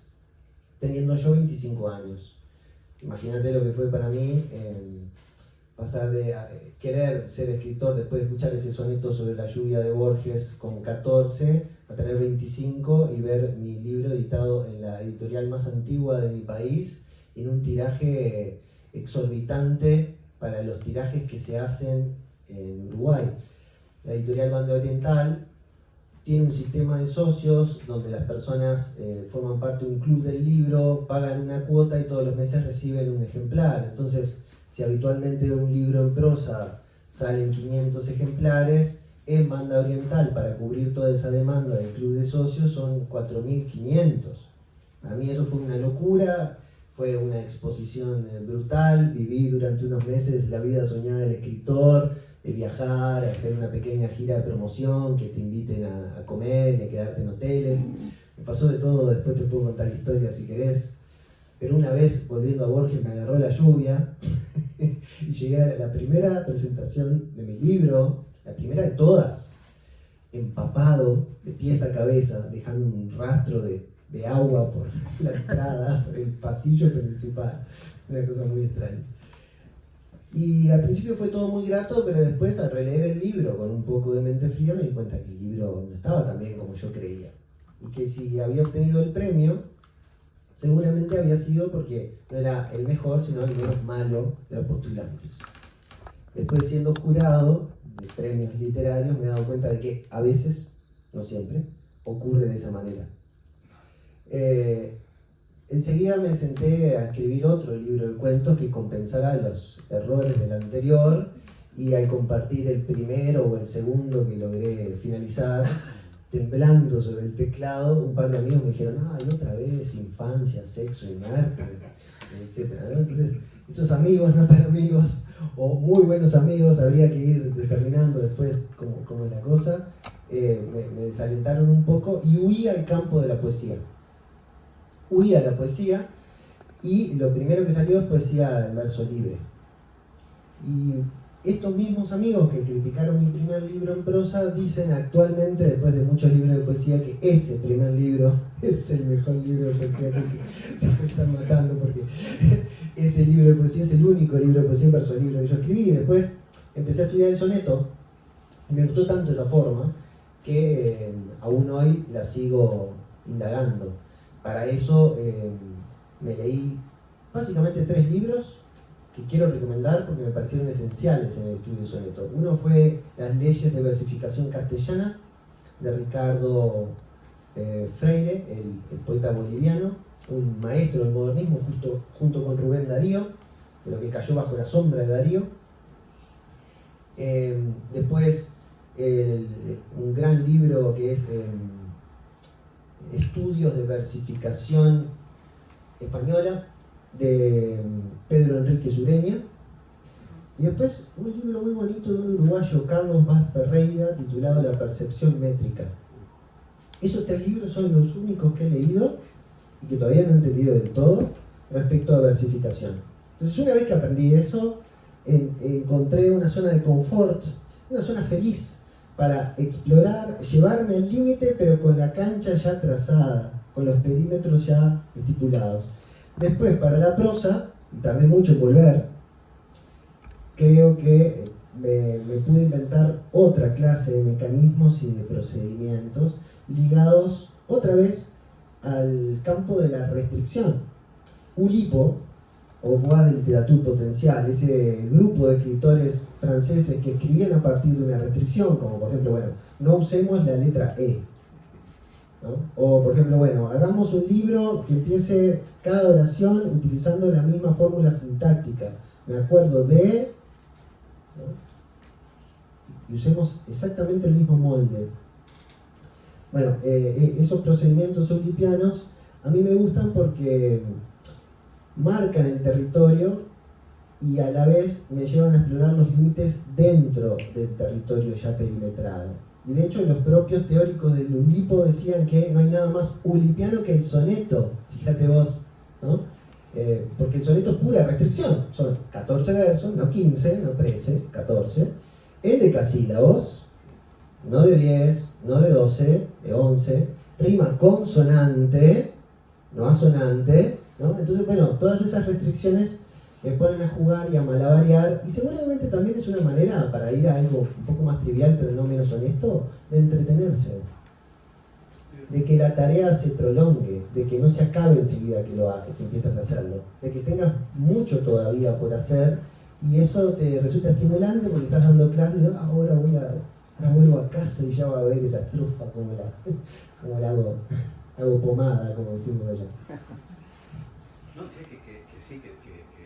teniendo yo 25 años. Imagínate lo que fue para mí pasar de querer ser escritor después de escuchar ese soneto sobre la lluvia de Borges con 14, a tener 25 y ver mi libro editado en la editorial más antigua de mi país, en un tiraje exorbitante para los tirajes que se hacen en Uruguay. La editorial Banda Oriental tiene un sistema de socios donde las personas forman parte de un club del libro, pagan una cuota y todos los meses reciben un ejemplar. Entonces, si habitualmente de un libro en prosa salen 500 ejemplares, en Banda Oriental, para cubrir toda esa demanda del club de socios, son 4.500. A mí eso fue una locura, fue una exposición brutal. Viví durante unos meses la vida soñada del escritor, de viajar, hacer una pequeña gira de promoción, que te inviten a comer y a quedarte en hoteles. Me pasó de todo, después te puedo contar historias si querés. Pero una vez, volviendo a Borges, me agarró la lluvia y llegué a la primera presentación de mi libro, la primera de todas, empapado de pies a cabeza, dejando un rastro de agua por la entrada, por el pasillo principal. Una cosa muy extraña. Y al principio fue todo muy grato, pero después, al releer el libro con un poco de mente fría, me di cuenta que el libro no estaba tan bien como yo creía. Y que si había obtenido el premio, seguramente había sido porque no era el mejor, sino el menos malo de los postulantes. Después, siendo jurado de premios literarios, me he dado cuenta de que a veces, no siempre, ocurre de esa manera. Enseguida me senté a escribir otro libro de cuentos que compensara los errores del anterior, y al compartir el primero o el segundo que logré finalizar, temblando sobre el teclado, un par de amigos me dijeron: ¡ay, otra vez infancia, sexo y muerte!, etc., ¿no? Entonces, esos amigos, no tan amigos, o muy buenos amigos, habría que ir determinando después cómo es la cosa, me desalentaron un poco y huí al campo de la poesía. Huí a la poesía y lo primero que salió es poesía en verso libre. Y estos mismos amigos que criticaron mi primer libro en prosa dicen actualmente, después de muchos libros de poesía, que ese primer libro es el mejor libro de poesía, que se están matando porque ese libro de poesía es el único libro de poesía en verso libre que yo escribí. Y después empecé a estudiar el soneto y me gustó tanto esa forma que aún hoy la sigo indagando. Para eso me leí básicamente 3 libros que quiero recomendar porque me parecieron esenciales en el estudio soneto. Uno fue Las leyes de versificación castellana, de Ricardo Freire, el poeta boliviano, un maestro del modernismo junto con Rubén Darío, pero que cayó bajo la sombra de Darío. Después un gran libro que es Estudios de versificación española, de Pedro Enrique Sureña. Y después un libro muy bonito de un uruguayo, Carlos Vaz Ferreira, titulado La percepción métrica. Esos 3 libros son los únicos que he leído y que todavía no he entendido del todo respecto a versificación. Entonces, una vez que aprendí eso, encontré una zona de confort, una zona feliz para explorar, llevarme al límite, pero con la cancha ya trazada, con los perímetros ya estipulados. Después, para la prosa, y tardé mucho en volver, creo que me pude inventar otra clase de mecanismos y de procedimientos ligados otra vez al campo de la restricción. Ulipo, o Voix de Literature Potential, ese grupo de escritores franceses que escribían a partir de una restricción, como por ejemplo, bueno, no usemos la letra E, ¿no? O por ejemplo, bueno, hagamos un libro que empiece cada oración utilizando la misma fórmula sintáctica. Me acuerdo de, ¿no? Y usemos exactamente el mismo molde. Bueno, esos procedimientos eulipianos a mí me gustan porque marcan el territorio y a la vez me llevan a explorar los límites dentro del territorio ya perimetrado. Y de hecho los propios teóricos del Ulipo decían que no hay nada más ulipiano que el soneto, fíjate vos, ¿no? Porque el soneto es pura restricción, son 14 versos, no 15, no 13, 14, en decasílabos, no de 10, no de 12, de 11, rima consonante, no asonante, ¿no? Entonces, bueno, todas esas restricciones me ponen a jugar y a malabarear, y seguramente también es una manera, para ir a algo un poco más trivial pero no menos honesto, de entretenerse, de que la tarea se prolongue, de que no se acabe enseguida que lo haces, que empiezas a hacerlo, de que tengas mucho todavía por hacer, y eso te resulta estimulante porque estás dando clases y ahora vuelvo a casa y ya va a ver esa estrufa como la hago pomada, como decimos allá. No, decía que sí, que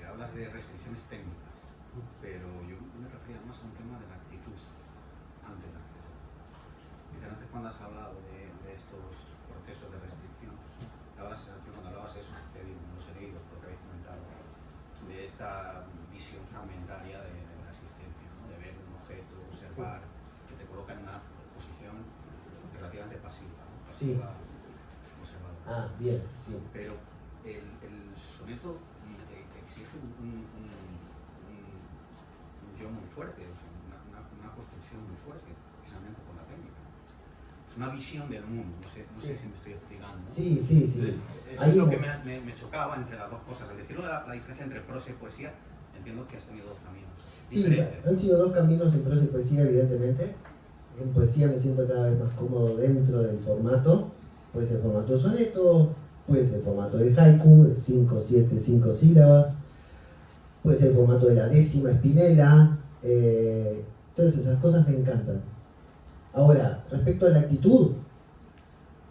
hablas de restricciones técnicas, pero yo me refería más a un tema de la actitud ante la actitud. Dice, antes cuando has hablado de estos procesos de restricción, daba la sensación cuando hablabas de eso, que digo, no los he leído, porque habéis comentado, de esta visión fragmentaria de la existencia, ¿no? De ver un objeto, observar, que te coloca en una posición relativamente pasiva, ¿no? Pasiva, sí. Observadora. Ah, bien, sí. Pero el soneto exige un yo muy fuerte, o sea, una construcción muy fuerte, precisamente por la técnica. Es una visión del mundo, no sé si me estoy explicando, ¿no? Sí. Entonces, eso es lo que me chocaba entre las dos cosas. Al decirlo de la diferencia entre prosa y poesía, entiendo que has tenido dos caminos diferentes. Sí, han sido dos caminos en prosa y poesía, evidentemente. En poesía me siento cada vez más cómodo dentro del formato. Puede ser formato de soneto, puede ser formato de haiku, de 5, 7, 5 sílabas, puede ser formato de la décima Spinella, todas esas cosas me encantan. Ahora, respecto a la actitud,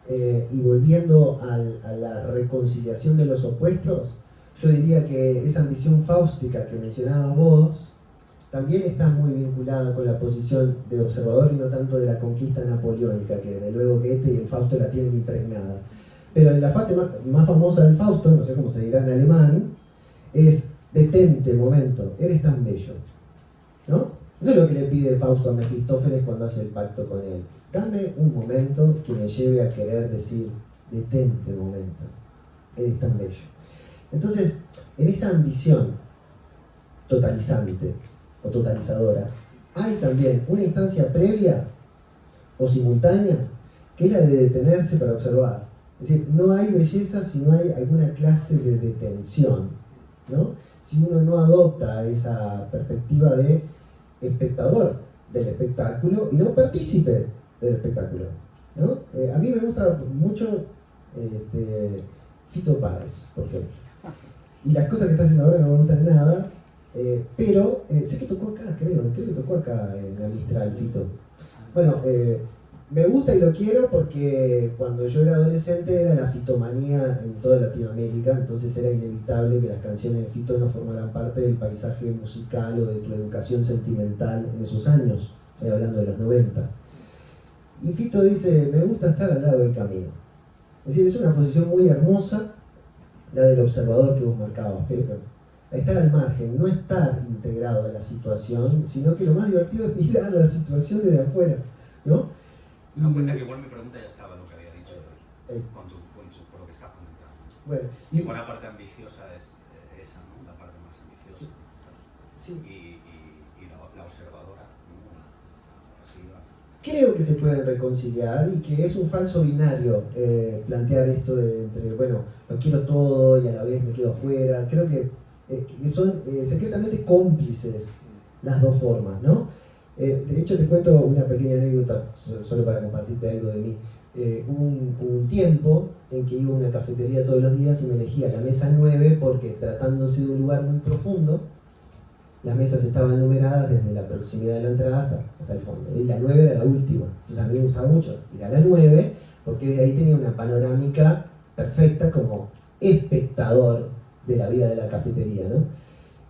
y volviendo a la reconciliación de los opuestos, yo diría que esa ambición fáustica que mencionabas vos, también está muy vinculada con la posición de observador y no tanto de la conquista napoleónica, que desde luego Goethe y el Fausto la tienen impregnada. Pero en la fase más famosa del Fausto, no sé cómo se dirá en alemán, es detente, momento, eres tan bello, ¿no? Eso es lo que le pide Fausto a Mefistófeles cuando hace el pacto con él. Dame un momento que me lleve a querer decir, detente, momento, eres tan bello. Entonces, en esa ambición totalizante o totalizadora, hay también una instancia previa o simultánea que es la de detenerse para observar. Es decir, no hay belleza si no hay alguna clase de detención, ¿no? Si uno no adopta esa perspectiva de espectador del espectáculo y no partícipe del espectáculo, ¿no? A mí me gusta mucho Fito Páez, por ejemplo. Y las cosas que está haciendo ahora no me gustan nada, pero sé que tocó acá, creo que tocó acá en la Mistral, Fito. Bueno, me gusta y lo quiero porque cuando yo era adolescente era la fitomanía en toda Latinoamérica, entonces era inevitable que las canciones de Fito no formaran parte del paisaje musical o de tu educación sentimental en esos años, estoy hablando de los 90. Y Fito dice, me gusta estar al lado del camino. Es decir, es una posición muy hermosa la del observador que vos marcabas, Pedro. Estar al margen, no estar integrado a la situación, sino que lo más divertido es mirar la situación desde afuera, ¿no? No, cuenta que igual mi pregunta ya estaba en lo que había dicho con lo que estás comentando. Bueno, Y buena parte ambiciosa es esa, ¿no? La parte más ambiciosa. sí. Y la observadora, ¿no? La pasiva. Creo que se pueden reconciliar y que es un falso binario plantear esto de entre, bueno, lo quiero todo y a la vez me quedo afuera. Creo que son secretamente cómplices las dos formas, ¿no? De hecho, te cuento una pequeña anécdota, solo para compartirte algo de mí. Hubo un tiempo en que iba a una cafetería todos los días y me elegía la mesa 9 porque, tratándose de un lugar muy profundo, las mesas estaban numeradas desde la proximidad de la entrada hasta el fondo. Y la 9 era la última. Entonces a mí me gustaba mucho ir a la 9 porque desde ahí tenía una panorámica perfecta como espectador de la vida de la cafetería, ¿no?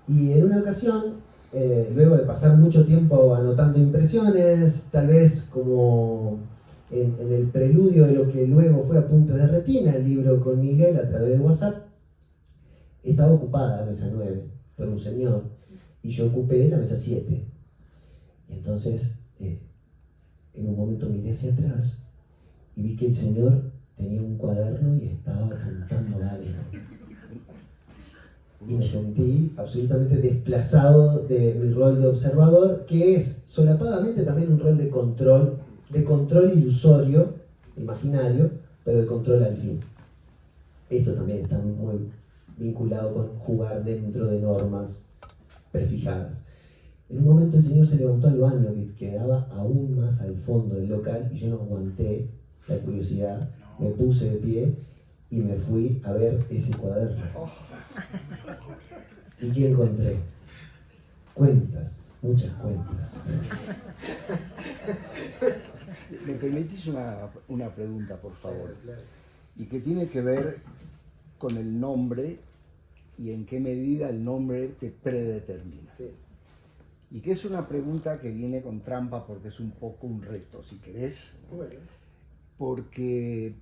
Y en una ocasión, luego de pasar mucho tiempo anotando impresiones, tal vez como en el preludio de lo que luego fue Apuntes de Retina, el libro con Miguel a través de WhatsApp, estaba ocupada la mesa 9 por un señor y yo ocupé la mesa 7. Y entonces, en un momento miré hacia atrás y vi que el señor tenía un cuaderno y estaba apuntando algo. Y me sentí absolutamente desplazado de mi rol de observador, que es solapadamente también un rol de control ilusorio, imaginario, pero de control al fin. Esto también está muy vinculado con jugar dentro de normas prefijadas. En un momento el señor se levantó al baño, que quedaba aún más al fondo del local, y yo no aguanté la curiosidad, me puse de pie y me fui a ver ese cuaderno. ¿Y qué encontré? Cuentas, muchas cuentas. ¿Me permitís una pregunta, por favor? Y que tiene que ver con el nombre y en qué medida el nombre te predetermina. Sí. Y que es una pregunta que viene con trampa porque es un poco un reto, si querés. Bueno. Porque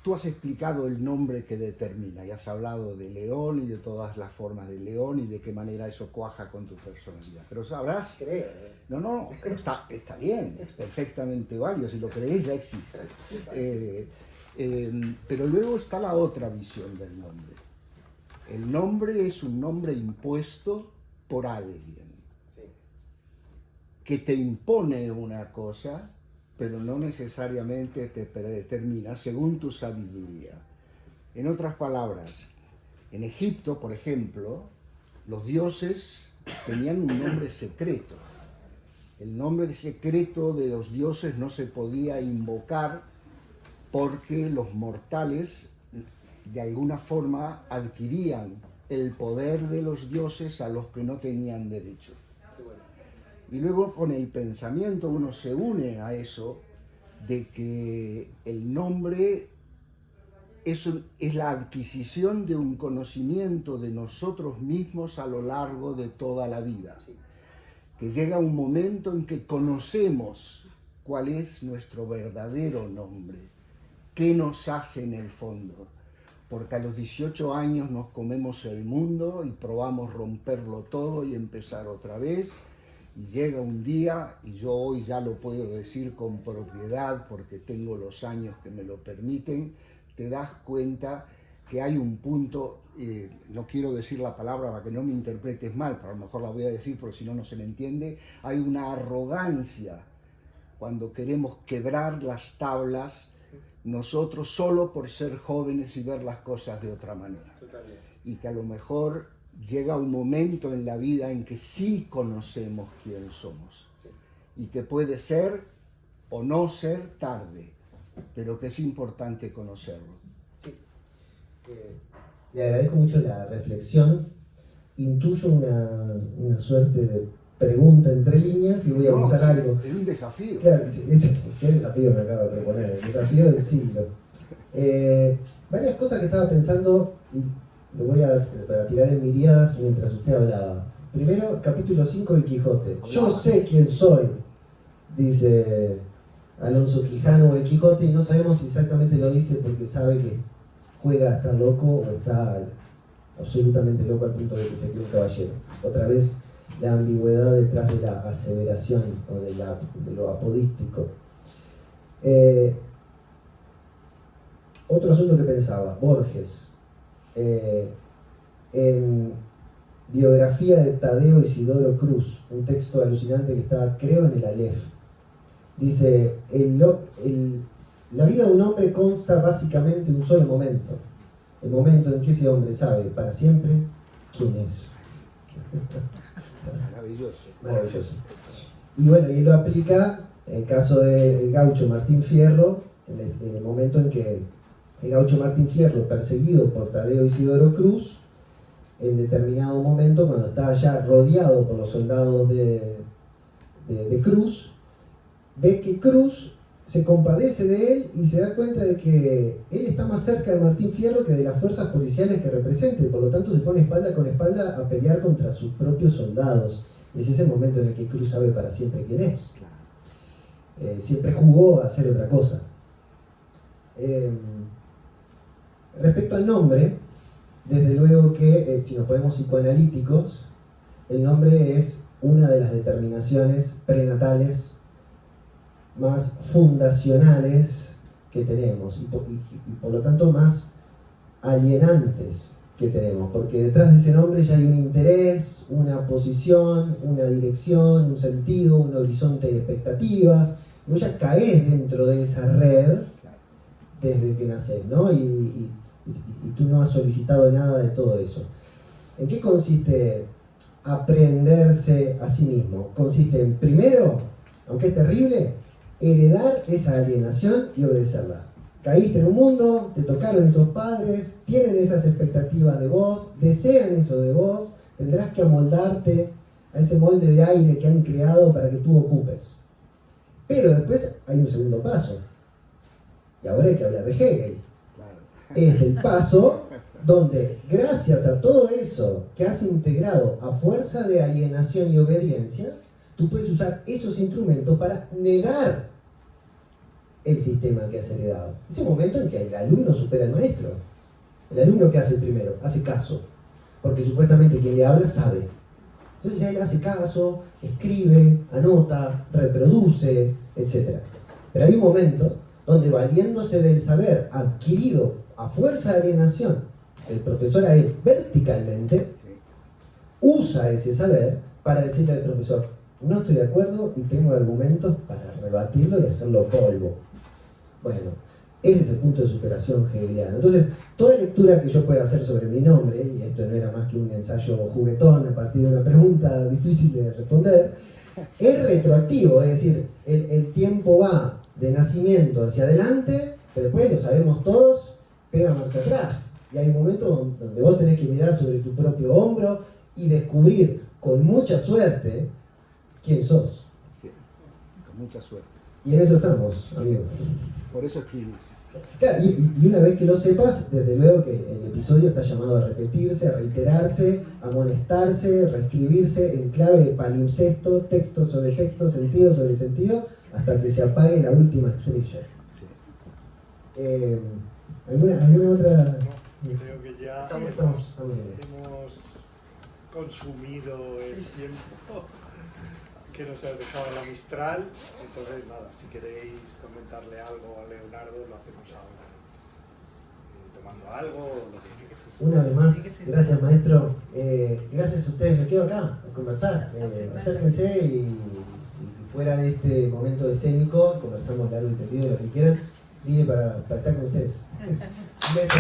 tú has explicado el nombre que determina y has hablado de león y de todas las formas de león y de qué manera eso cuaja con tu personalidad. Pero sabrás... Creo. No, está bien, es perfectamente válido, si lo creéis ya existe. Pero luego está la otra visión del nombre. El nombre es un nombre impuesto por alguien, Sí. que te impone una cosa, pero no necesariamente te predetermina según tu sabiduría. En otras palabras, en Egipto, por ejemplo, los dioses tenían un nombre secreto. El nombre secreto de los dioses no se podía invocar porque los mortales de alguna forma adquirían el poder de los dioses a los que no tenían derecho. Y luego con el pensamiento uno se une a eso de que el nombre es la adquisición de un conocimiento de nosotros mismos a lo largo de toda la vida. Que llega un momento en que conocemos cuál es nuestro verdadero nombre, qué nos hace en el fondo. Porque a los 18 años nos comemos el mundo y probamos romperlo todo y empezar otra vez. Y llega un día, y yo hoy ya lo puedo decir con propiedad porque tengo los años que me lo permiten, te das cuenta que hay un punto, no quiero decir la palabra para que no me interpretes mal, pero a lo mejor la voy a decir porque si no, no se me entiende, hay una arrogancia cuando queremos quebrar las tablas nosotros solo por ser jóvenes y ver las cosas de otra manera. Totalmente. Y que a lo mejor llega un momento en la vida en que sí conocemos quién somos. Y que puede ser o no ser tarde, pero que es importante conocerlo. Sí. Le agradezco mucho la reflexión. Intuyo una suerte de pregunta entre líneas y voy a usar algo. Es un desafío. Claro, qué desafío me acabo de proponer, el desafío del siglo. Varias cosas que estaba pensando y lo voy a tirar en miriadas mientras usted hablaba. Primero, capítulo 5 del Quijote. Yo sé quién soy, dice Alonso Quijano o el Quijote, y no sabemos si exactamente lo dice porque sabe que juega a estar loco o está absolutamente loco al punto de que se cree un caballero. Otra vez la ambigüedad detrás de la aseveración o de lo apodíctico. Otro asunto que pensaba, Borges, en biografía de Tadeo Isidoro Cruz, un texto alucinante que estaba, creo, en el Aleph. Dice, la vida de un hombre consta básicamente de un solo momento. El momento en que ese hombre sabe para siempre quién es. Maravilloso. Maravilloso. Y bueno, y lo aplica en el caso del gaucho Martín Fierro, en el momento en que el gaucho Martín Fierro, perseguido por Tadeo Isidoro Cruz, en determinado momento, cuando está ya rodeado por los soldados de Cruz, ve que Cruz se compadece de él y se da cuenta de que él está más cerca de Martín Fierro que de las fuerzas policiales que representa, y por lo tanto se pone espalda con espalda a pelear contra sus propios soldados. Y ese es el momento en el que Cruz sabe para siempre quién es. Siempre jugó a hacer otra cosa. Respecto al nombre, desde luego que, si nos ponemos psicoanalíticos, el nombre es una de las determinaciones prenatales más fundacionales que tenemos y por lo tanto más alienantes que tenemos, porque detrás de ese nombre ya hay un interés, una posición, una dirección, un sentido, un horizonte de expectativas. Vos ya caes dentro de esa red desde que nacés, ¿no? Y tú no has solicitado nada de todo eso. ¿En qué consiste aprenderse a sí mismo? Consiste en, primero, aunque es terrible, heredar esa alienación y obedecerla. Caíste en un mundo, te tocaron esos padres, tienen esas expectativas de vos, desean eso de vos, tendrás que amoldarte a ese molde de aire que han creado para que tú ocupes. Pero después hay un segundo paso, y ahora hay que hablar de Hegel. Es el paso donde, gracias a todo eso que has integrado a fuerza de alienación y obediencia, tú puedes usar esos instrumentos para negar el sistema que has heredado. Es el momento en que el alumno supera al maestro. El alumno, ¿qué hace primero? Hace caso, porque supuestamente quien le habla sabe. Entonces ya él hace caso, escribe, anota, reproduce, etc. Pero hay un momento donde, valiéndose del saber adquirido a fuerza de alienación, el profesor a él verticalmente usa ese saber para decirle al profesor: no estoy de acuerdo y tengo argumentos para rebatirlo y hacerlo polvo. Bueno, ese es el punto de superación hegeliano. Entonces, toda lectura que yo pueda hacer sobre mi nombre, y esto no era más que un ensayo juguetón a partir de una pregunta difícil de responder, es retroactivo, es decir, el tiempo va de nacimiento hacia adelante, pero después, lo sabemos todos, pega marcha atrás. Y hay momentos donde vos tenés que mirar sobre tu propio hombro y descubrir, con mucha suerte, quién sos. Sí, con mucha suerte. Y en eso estamos, amigos. Por eso escribís. Claro, y una vez que lo sepas, desde luego que el episodio está llamado a repetirse, a reiterarse, a amonestarse, reescribirse en clave de palimpsesto, texto sobre texto, sentido sobre sentido, hasta que se apague la última estrella. Sí. ¿Alguna otra? Creo que ya Estamos hemos consumido el tiempo que nos ha dejado la Mistral. Entonces, nada, si queréis comentarle algo a Leonardo, lo hacemos ahora. Tomando algo, lo que Una vez más, gracias maestro. Gracias a ustedes, me quedo acá a conversar. Acérquense y fuera de este momento escénico, conversamos largo y tendido, lo que quieran. Vine para estar con ustedes. Un beso.